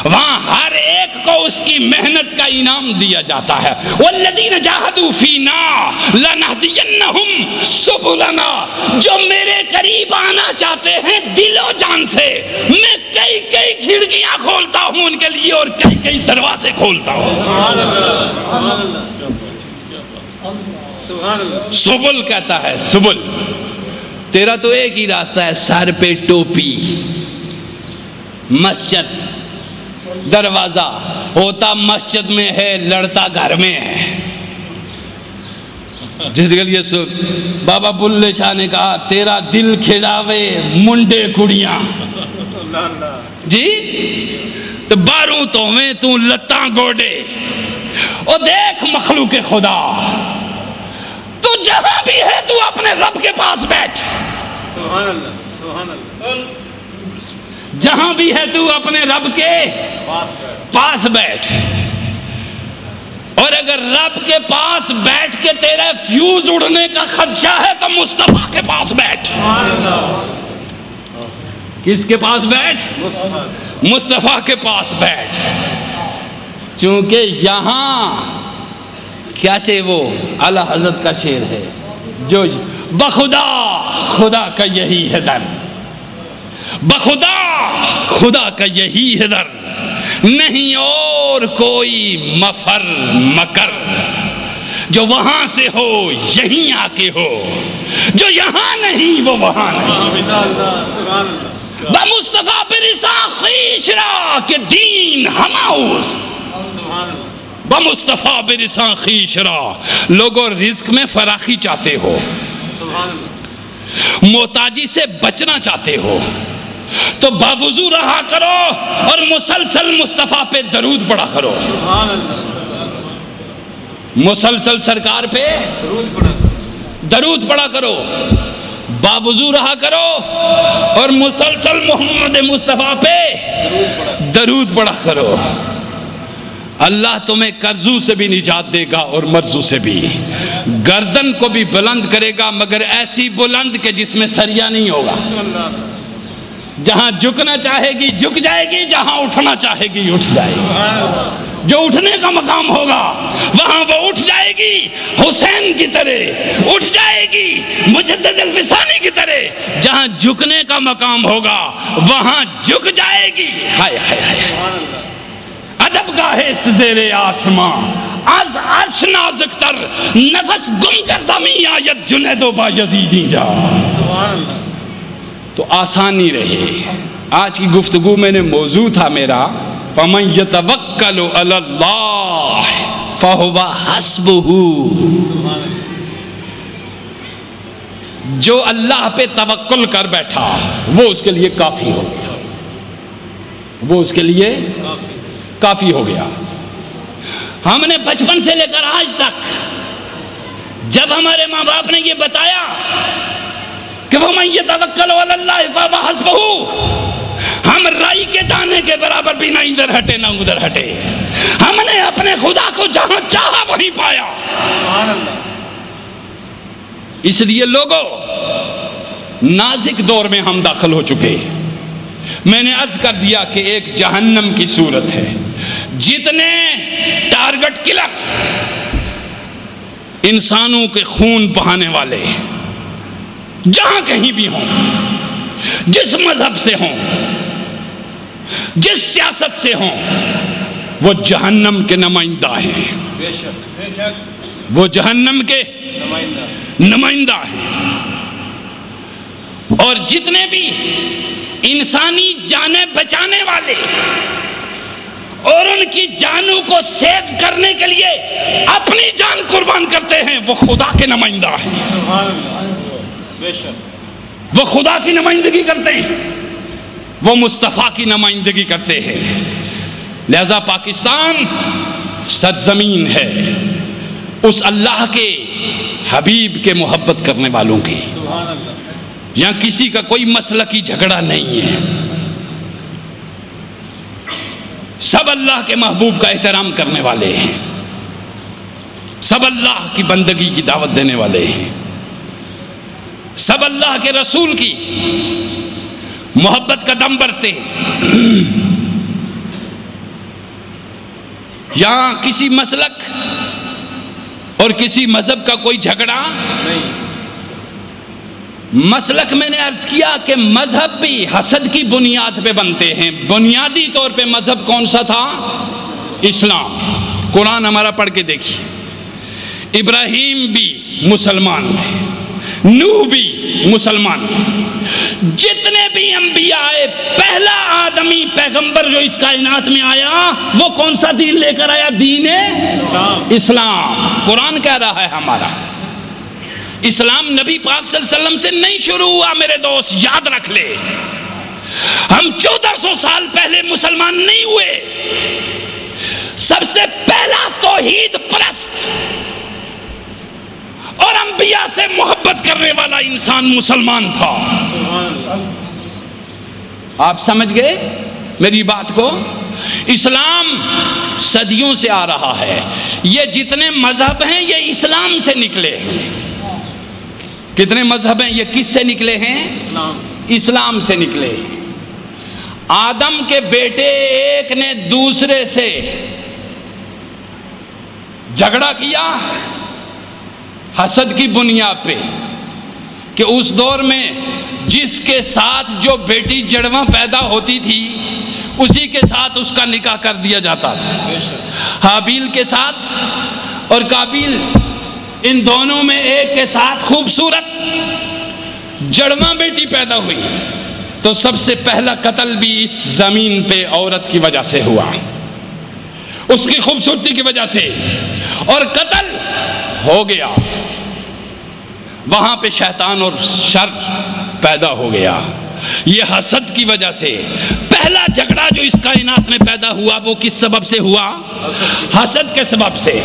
وہاں ہر ایک کو اس کی محنت کا انعام دیا جاتا ہے۔ والذین جاہدوا فینا لنہدینہم سبلنا، جو میرے قریب آنا چاہتے ہیں دل و جان سے، میں کئی کئی کھڑکیاں کھولتا ہوں ان کے لیے، اور کئی کئی دروازے کھولتا ہوں۔ سبحان اللہ، سبحان اللہ، سبحان اللہ، سبل کہتا ہے، سبل، تیرا تو ایک ہی راستہ ہے، سر پہ ٹوپی، مسجد، دروازہ، ہوتا مسجد میں ہے، لڑتا گھر میں ہے۔ جس کے لیے بابا بلے شاہ نے کہا تیرا دل کھڑاوے منڈے کڑیاں، اللہ اللہ، جی، تو باروں تو میں تو لتاں گوڑے، اور دیکھ مخلوق خدا، تو جہاں بھی ہے تو اپنے رب کے پاس بیٹھ، سبحان اللہ، سبحان اللہ، جہاں بھی ہے تو اپنے رب کے پاس بیٹھ، اور اگر رب کے پاس بیٹھ کے تیرے فیوز اڑنے کا خدشہ ہے تو مصطفیٰ کے پاس بیٹھ۔ سبحان اللہ، کس کے پاس بیٹھ؟ مصطفیٰ کے پاس بیٹھ، چونکہ یہاں کیسے وہ اعلیٰ حضرت کا شعر ہے جو بخدا خدا کا یہی ہے در، بخدا خدا کا یہی ہے در، نہیں اور کوئی مفر مکر، جو وہاں سے ہو یہیں آ کے ہو، جو یہاں نہیں وہ وہاں نہیں، سبحان اللہ، بمصطفیٰ پر رسا خیش را کہ دین ہماؤس، سبحان اللہ، بمصطفیٰ برساں خویش را، لوگوں رزق میں فراخی چاہتے ہو، سبحان اللہ محتاجی سے بچنا چاہتے ہو تو باوضو رہا کرو اور مسلسل مصطفیٰ پہ درود پڑھا کرو، سبحان اللہ مسلسل سرکار پہ درود پڑھا درود پڑھا کرو، باوضو رہا کرو اور مسلسل محمد مصطفیٰ پہ درود پڑھا کرو۔ اللہ تمہیں قرضوں سے بھی نجات دے گا اور مرضوں سے بھی، گردن کو بھی بلند کرے گا مگر ایسی بلند کہ جس میں سریا نہیں ہوگا، اللہ جہاں جھکنا چاہے گی جھک جائے گی، جہاں اٹھنا چاہے گی اٹھ جائے گی، جو اٹھنے کا مقام ہوگا وہاں وہ اٹھ جائے گی، حسین کی طرح اٹھ جائے گی، مجدد الفسانی کی طرح، جہاں جھکنے کا مقام ہوگا وہاں جھک جائے گی۔ ہائے ہائے ہائے، سبحان اللہ عجب گاہے است زیر آسماں، از عرش نازک تر، نفس گم کردہ می آیت جنید و با یزیدی جا۔ سبحان اللہ تو آسانی رہے۔ آج کی گفتگو میں نے موضوع تھا میرا فَمَنْ يَتَوَكَّلُ عَلَى اللَّهِ فَهُوَ حَسْبُهُ، جو اللہ پہ توکل کر بیٹھا وہ اس کے لیے کافی ہو گیا، وہ اس کے لیے کافی ہو گیا۔ ہم نے بچپن سے لے کر آج تک جب ہمارے ماں باپ نے یہ بتایا کہ وَمَنْ يَتَوَكَّلُ عَلَى اللَّهِ فَهُوَ حَسْبُهُ، ہم رائی کے دانے کے برابر بھی نہ ادھر ہٹے نہ ادھر ہٹے، ہم نے اپنے خدا کو جہاں چاہا وہیں پایا۔ سبحان اللہ اس لیے لوگوں، نازک دور میں ہم داخل ہو چکے۔ میں نے عرض کر دیا کہ ایک جہنم کی صورت ہے، جتنے ٹارگٹ کلر انسانوں کے خون بہانے والے جہاں کہیں بھی ہوں، جس مذہب سے ہوں، جس سیاست سے ہوں، وہ جہنم کے نمائندہ ہیں، بے شک وہ جہنم کے نمائندہ نمائندہ ہیں۔ اور جتنے بھی انسانی جانیں بچانے والے اور ان کی جانوں کو سیو کرنے کے لیے اپنی جان قربان کرتے ہیں، وہ خدا کے نمائندہ ہیں، سبحان اللہ بے شک وہ خدا کی نمائندگی کرتے ہیں، وہ مصطفیٰ کی نمائندگی کرتے ہیں۔ لہذا پاکستان سرزمین ہے اس اللہ کے حبیب کے محبت کرنے والوں کی، سبحان اللہ یہاں کسی کا کوئی مسلکی جھگڑا نہیں ہے، سب اللہ کے محبوب کا احترام کرنے والے ہیں، سب اللہ کی بندگی کی دعوت دینے والے ہیں، سب اللہ کے رسول کی محبت کا دم برتے ہیں۔ یہاں کسی مسلک اور کسی مذہب کا کوئی جھگڑا نہیں، مسلک میں نے عرض کیا کہ مذہب بھی حسد کی بنیاد پہ بنتے ہیں۔ بنیادی طور پہ مذہب کون سا تھا؟ اسلام۔ قرآن ہمارا پڑھ کے دیکھیے، ابراہیم بھی مسلمان تھے، نوح بھی مسلمان تھے، جتنے بھی انبیاء آئے، پہلا آدمی پیغمبر جو اس کائنات میں آیا وہ کون سا دین لے کر آیا؟ دین اسلام۔ قرآن کہہ رہا ہے ہمارا اسلام نبی پاک صلی اللہ علیہ وسلم سے نہیں شروع ہوا میرے دوست، یاد رکھ لے۔ ہم 1400 سال پہلے مسلمان نہیں ہوئے، سب سے پہلا توحید پرست اور انبیاء سے محبت کرنے والا انسان مسلمان تھا۔ سبحان اللہ آپ سمجھ گئے میری بات کو؟ اسلام صدیوں سے آ رہا ہے، یہ جتنے مذہب ہیں یہ اسلام سے نکلے ہیں۔ کتنے مذہب ہیں یہ کس سے نکلے ہیں؟ اسلام سے نکلے۔ آدم کے بیٹے ایک نے دوسرے سے جھگڑا کیا حسد کی بنیاد پہ کہ اس دور میں جس کے ساتھ جو بیٹی جڑواں پیدا ہوتی تھی اسی کے ساتھ اس کا نکاح کر دیا جاتا تھا۔ حابیل کے ساتھ اور قابیل، ان دونوں میں ایک کے ساتھ خوبصورت جڑواں بیٹی پیدا ہوئی، تو سب سے پہلا قتل بھی اس زمین پہ عورت کی وجہ سے ہوا۔ اس کی خوبصورتی کی وجہ سے، اور قتل ہو گیا، وہاں پہ شیطان اور شر پیدا ہو گیا، یہ حسد کی وجہ سے۔ پہلا جھگڑا جو اس کائنات میں پیدا ہوا وہ کس سبب سے ہوا؟ حسد کے سبب سے۔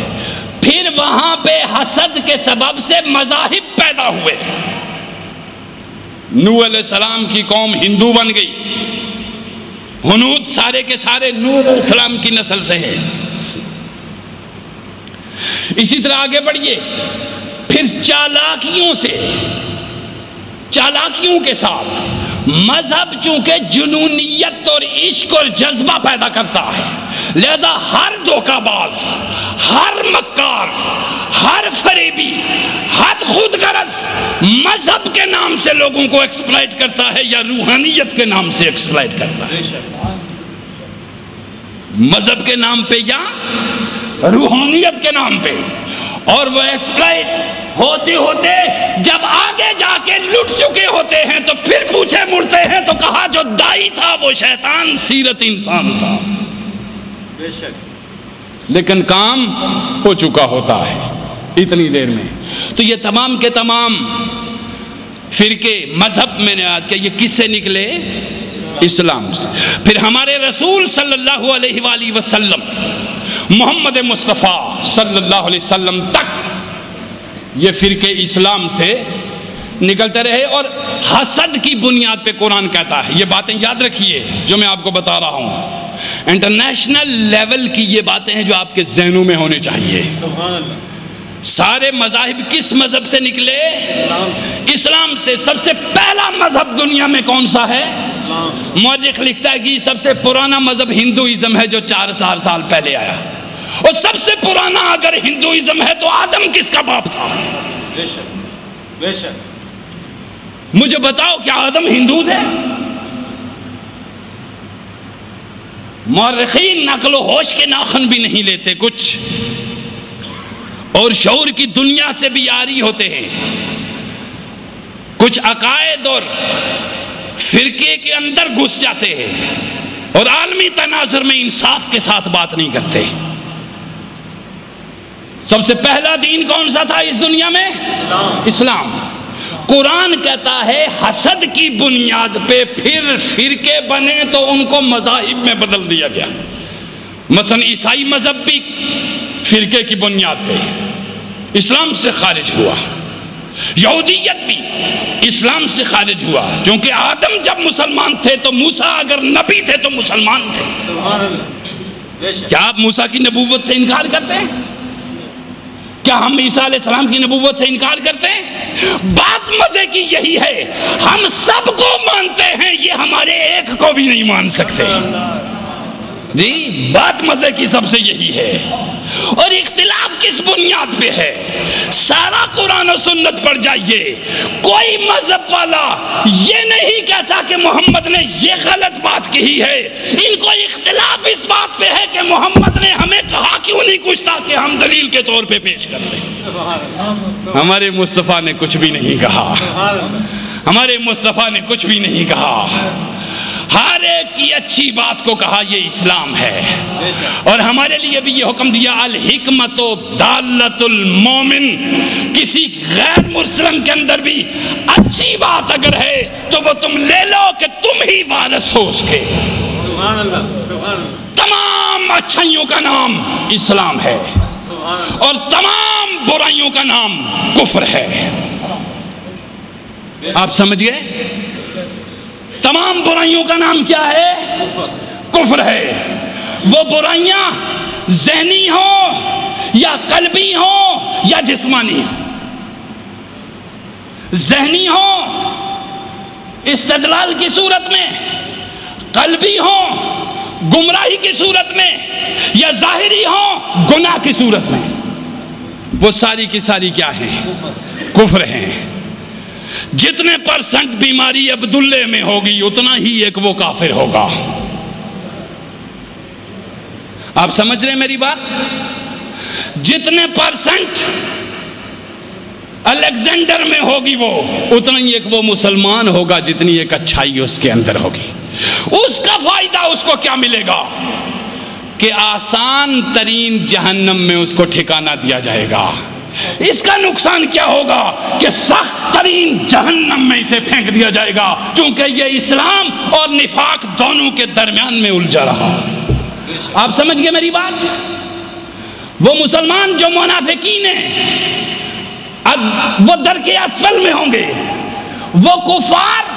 پھر وہاں پہ حسد کے سبب سے مذاہب پیدا ہوئے۔ نوح علیہ السلام کی قوم ہندو بن گئی، ہنود سارے کے سارے نوح علیہ السلام کی نسل سے ہیں۔ اسی طرح آگے بڑھئے، پھر چالاکیوں کے ساتھ مذہب چونکہ جنونیت اور عشق اور جذبہ پیدا کرتا ہے، لہذا ہر دھوکہ باز، ہر مکار، ہر فریبی، ہر خود غرض مذہب کے نام سے لوگوں کو ایکسپلائٹ کرتا ہے یا روحانیت کے نام سے ایکسپلائٹ کرتا ہے۔ مذہب کے نام پہ یا روحانیت کے نام پہ، اور وہ ایکسپلائٹ ہوتے ہوتے جب آگے جا کے لٹ چکے ہوتے ہیں تو پھر پوچھے مڑتے ہیں تو کہا جو دائی تھا وہ شیطان، سیرت انسان تھا، بے شک، لیکن کام ہو چکا ہوتا ہے اتنی دیر میں۔ تو یہ تمام کے تمام فرقے مذہب میں نے یاد کیا، یہ کس سے نکلے؟ اسلام سے۔ پھر ہمارے رسول صلی اللہ علیہ وآلہ وسلم، محمد مصطفیٰ صلی اللہ علیہ وسلم تک یہ فرقے اسلام سے نکلتے رہے، اور حسد کی بنیاد پہ قرآن کہتا ہے، یہ باتیں یاد رکھیے جو میں آپ کو بتا رہا ہوں، انٹرنیشنل لیول کی یہ باتیں ہیں جو آپ کے ذہنوں میں ہونے چاہیے۔ سبحان اللہ۔ سارے مذاہب کس مذہب سے نکلے؟ اسلام سے۔ سب سے پہلا مذہب دنیا میں کون سا ہے؟ مورخ لکھتا ہے کہ سب سے پرانا مذہب ہندوازم ہے جو 4000 سال پہلے آیا، اور سب سے پرانا اگر ہندوازم ہے تو آدم کس کا باپ تھا؟ بے شک، بے شک۔ مجھے بتاؤ کیا آدم ہندو تھے؟ مورخین نقل و ہوش کے ناخن بھی نہیں لیتے کچھ، اور شعور کی دنیا سے بھی عاری ہوتے ہیں، کچھ عقائد اور فرقے کے اندر گھس جاتے ہیں اور عالمی تناظر میں انصاف کے ساتھ بات نہیں کرتے۔ سب سے پہلا دین کون سا تھا اس دنیا میں؟ اسلام۔ قرآن کہتا ہے حسد کی بنیاد پہ پھر فرقے بنے تو ان کو مذاہب میں بدل دیا گیا۔ مثلا عیسائی مذہب بھی فرقے کی بنیاد پہ اسلام سے خارج ہوا، یہودیت بھی اسلام سے خارج ہوا، کیونکہ آدم جب مسلمان تھے تو موسیٰ اگر نبی تھے تو مسلمان تھے۔ سبحان اللہ، بے شک۔ کیا آپ موسیٰ کی نبوت سے انکار کرتے ہیں؟ کیا ہم عیسیٰ علیہ السلام کی نبوت سے انکار کرتے ہیں؟ بات مزے کی یہی ہے، ہم سب کو مانتے ہیں، یہ ہمارے ایک کو بھی نہیں مان سکتے۔ جی بات مزے کی سب سے یہی ہے۔ اور اختلاف کس بنیاد پہ ہے؟ سارا قرآن و سنت پڑھ جائیے، کوئی مذہب والا یہ نہیں کہتا کہ محمد نے یہ غلط بات کہی ہے، ان کو اختلاف اس بات پہ ہے کہ محمد نے ہمیں کہا کیوں نہیں کچھ تاکہ ہم دلیل کے طور پہ پیش کرتے ہیں۔ ہمارے مصطفیٰ نے کچھ بھی نہیں کہا، ہمارے مصطفیٰ نے کچھ بھی نہیں کہا، ہر ایک کی اچھی بات کو کہا یہ اسلام ہے۔ اور ہمارے لیے بھی یہ حکم دیا الحکمت دالت المومن، کسی غیر مسلم کے اندر بھی اچھی بات اگر ہے تو وہ تم لے لو کہ تم ہی وارث ہو اس کے۔ سبحان اللہ، سبحان اللہ۔ تمام اچھائیوں کا نام اسلام ہے اور تمام برائیوں کا نام کفر ہے۔ آپ سمجھ گئے؟ تمام برائیوں کا نام کیا ہے؟ کفر ہے۔ وہ برائیاں ذہنی ہوں یا قلبی ہوں یا جسمانی ہوں، ذہنی ہوں استدلال کی صورت میں، قلبی ہوں گمراہی کی صورت میں، یا ظاہری ہوں گناہ کی صورت میں، وہ ساری کی ساری کیا ہیں؟ کفر ہیں۔ جتنے پرسنٹ بیماری عبداللہ میں ہوگی اتنا ہی ایک وہ کافر ہوگا۔ آپ سمجھ رہے ہیں میری بات؟ جتنے پرسنٹ الیگزینڈر میں ہوگی وہ اتنا ہی ایک وہ مسلمان ہوگا جتنی ایک اچھائی اس کے اندر ہوگی۔ اس کا فائدہ اس کو کیا ملے گا کہ آسان ترین جہنم میں اس کو ٹھکانہ دیا جائے گا۔ اس کا نقصان کیا ہوگا کہ سخت ترین جہنم میں اسے پھینک دیا جائے گا، چونکہ یہ اسلام اور نفاق دونوں کے درمیان میں الجھا رہا۔ آپ سمجھ گئے میری بات؟ وہ مسلمان جو منافقین ہیں اب وہ درک اسفل میں ہوں گے، وہ کفار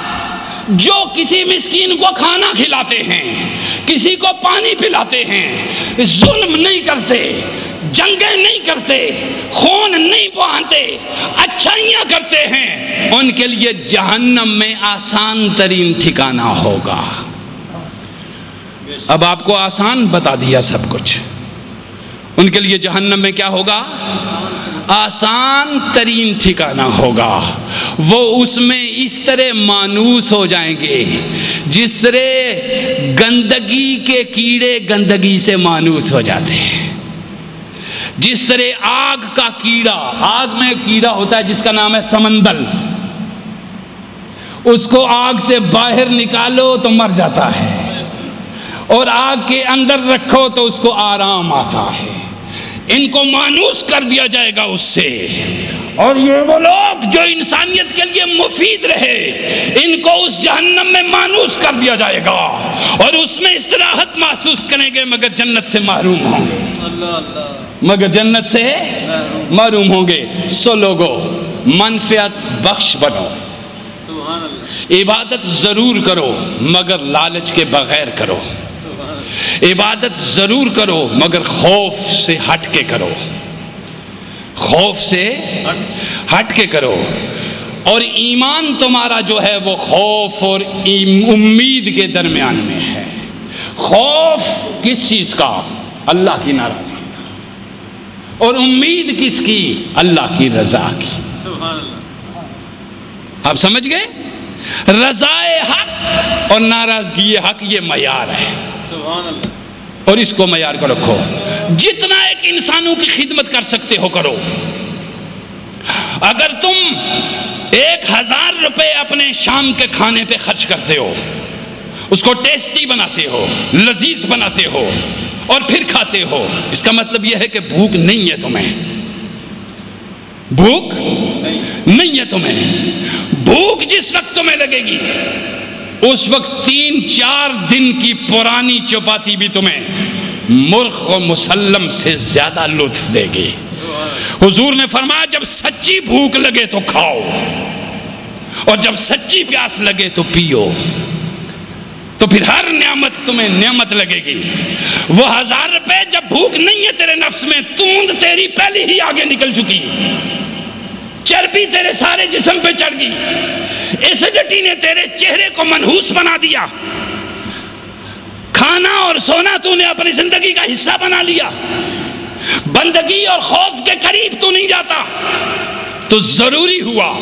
جو کسی مسکین کو کھانا کھلاتے ہیں، کسی کو پانی پلاتے ہیں، ظلم نہیں کرتے، جنگیں نہیں کرتے، خون نہیں بہاتے، اچھائیاں کرتے ہیں، ان کے لیے جہنم میں آسان ترین ٹھکانہ ہوگا۔ اب آپ کو آسان بتا دیا سب کچھ، ان کے لیے جہنم میں کیا ہوگا؟ آسان ترین ٹھکانہ ہوگا۔ وہ اس میں اس طرح مانوس ہو جائیں گے جس طرح گندگی کے کیڑے گندگی سے مانوس ہو جاتے ہیں، جس طرح آگ کا کیڑا، آگ میں کیڑا ہوتا ہے جس کا نام ہے سمندل، اس کو آگ سے باہر نکالو تو مر جاتا ہے، اور آگ کے اندر رکھو تو اس کو آرام آتا ہے۔ ان کو مانوس کر دیا جائے گا اس سے، اور یہ وہ لوگ جو انسانیت کے لیے مفید رہے، ان کو اس جہنم میں مانوس کر دیا جائے گا، اور اس میں استراحت محسوس کریں گے، مگر جنت سے محروم ہوں گے، مگر جنت سے محروم ہوں گے۔ سو لوگو منفعت بخش بنو، عبادت ضرور کرو مگر لالچ کے بغیر کرو، عبادت ضرور کرو مگر خوف سے ہٹ کے کرو، خوف سے ہٹ کے کرو۔ اور ایمان تمہارا جو ہے وہ خوف اور امید کے درمیان میں ہے۔ خوف کس چیز کا؟ اللہ کی ناراضگی کا، اور امید کس کی؟ اللہ کی رضا کی۔ آپ سمجھ گئے؟ رضائے حق اور ناراضگی حق یہ معیار ہے، اور اس کو معیار کو رکھو۔ جتنا ایک انسانوں کی خدمت کر سکتے ہو کرو۔ اگر تم 1000 روپے اپنے شام کے کھانے پہ خرچ کرتے ہو، اس کو ٹیسٹی بناتے ہو، لذیذ بناتے ہو، اور پھر کھاتے ہو، اس کا مطلب یہ ہے کہ بھوک نہیں ہے تمہیں، بھوک نہیں ہے تمہیں۔ بھوک جس وقت تمہیں لگے گی اس وقت 3-4 دن کی پرانی چپاتی بھی تمہیں مرغ و مسلم سے زیادہ لطف دے گی۔ حضور نے فرمایا جب سچی بھوک لگے تو کھاؤ، اور جب سچی پیاس لگے تو پیو، تو پھر ہر نعمت تمہیں نعمت لگے گی۔ وہ 1000 روپے جب بھوک نہیں ہے تیرے نفس میں، توند تیری پہلی ہی آگے نکل چکی، چربی تیرے سارے جسم پہ چڑھ گئی، ایسیڈیٹی نے تیرے چہرے کو منحوس بنا دیا، کھانا اور سونا تو نے اپنی زندگی کا حصہ بنا لیا، بندگی اور خوف کے قریب تو نہیں جاتا، تو ضروری ہوا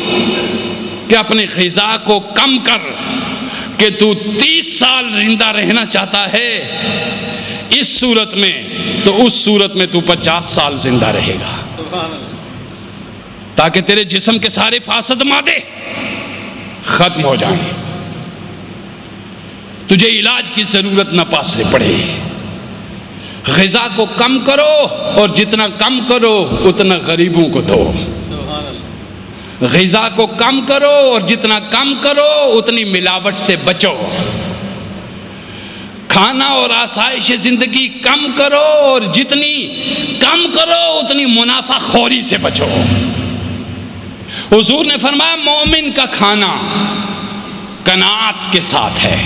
کہ اپنے غذا کو کم کر کہ تو 30 سال زندہ رہنا چاہتا ہے اس صورت میں، تو اس صورت میں تو 50 سال زندہ رہے گا، تاکہ تیرے جسم کے سارے فاسد مادے ختم ہو جائیں، تجھے علاج کی ضرورت نہ پاسے پڑے۔ غذا کو کم کرو، اور جتنا کم کرو اتنا غریبوں کو دو۔ غذا کو کم کرو، اور جتنا کم کرو اتنی ملاوٹ سے بچو۔ کھانا اور آسائش زندگی کم کرو، اور جتنی کم کرو اتنی منافع خوری سے بچو۔ حضور نے فرمایا مومن کا کھانا قناعت کے ساتھ ہے،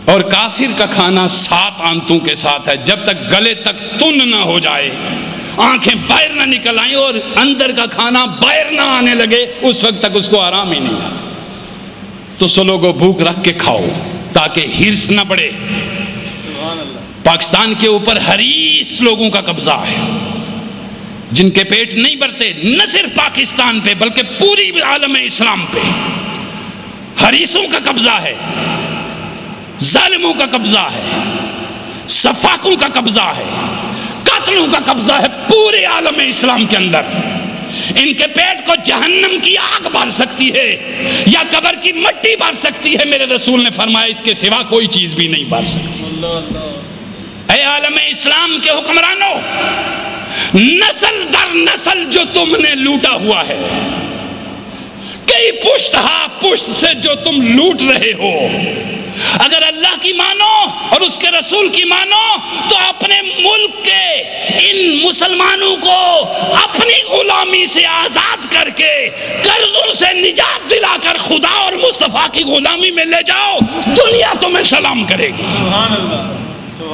اور کافر کا کھانا 7 آنتوں کے ساتھ ہے، جب تک گلے تک تن نہ ہو جائے، آنکھیں باہر نہ نکل آئیں، اور اندر کا کھانا باہر نہ آنے لگے، اس وقت تک اس کو آرام ہی نہیں آتا۔ تو سو لوگوں بھوک رکھ کے کھاؤ تاکہ ہرس نہ بڑھے۔ پاکستان کے اوپر حریص لوگوں کا قبضہ ہے، جن کے پیٹ نہیں بھرتے، نہ صرف پاکستان پہ بلکہ پوری عالم اسلام پہ حریصوں کا قبضہ ہے، ظالموں کا قبضہ ہے، سفاکوں کا قبضہ ہے، قاتلوں کا قبضہ ہے پورے عالم اسلام کے اندر۔ ان کے پیٹ کو جہنم کی آگ بھر سکتی ہے یا قبر کی مٹی بھر سکتی ہے، میرے رسول نے فرمایا اس کے سوا کوئی چیز بھی نہیں بھر سکتی۔ اے عالم اسلام کے حکمرانوں، نسل در نسل جو تم نے لوٹا ہوا ہے، کئی پشت ہا پشت سے جو تم لوٹ رہے ہو، اگر اللہ کی مانو اور اس کے رسول کی مانو تو اپنے ملک کے ان مسلمانوں کو اپنی غلامی سے آزاد کر کے قرضوں سے نجات دلا کر خدا اور مصطفیٰ کی غلامی میں لے جاؤ، دنیا تمہیں سلام کرے گی۔ سبحان اللہ۔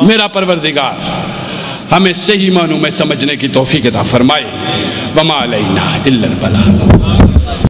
میرا پروردگار ہمیں صحیح معنوں میں سمجھنے کی توفیق عطا فرمائے۔ وما علینا الا البلاغ۔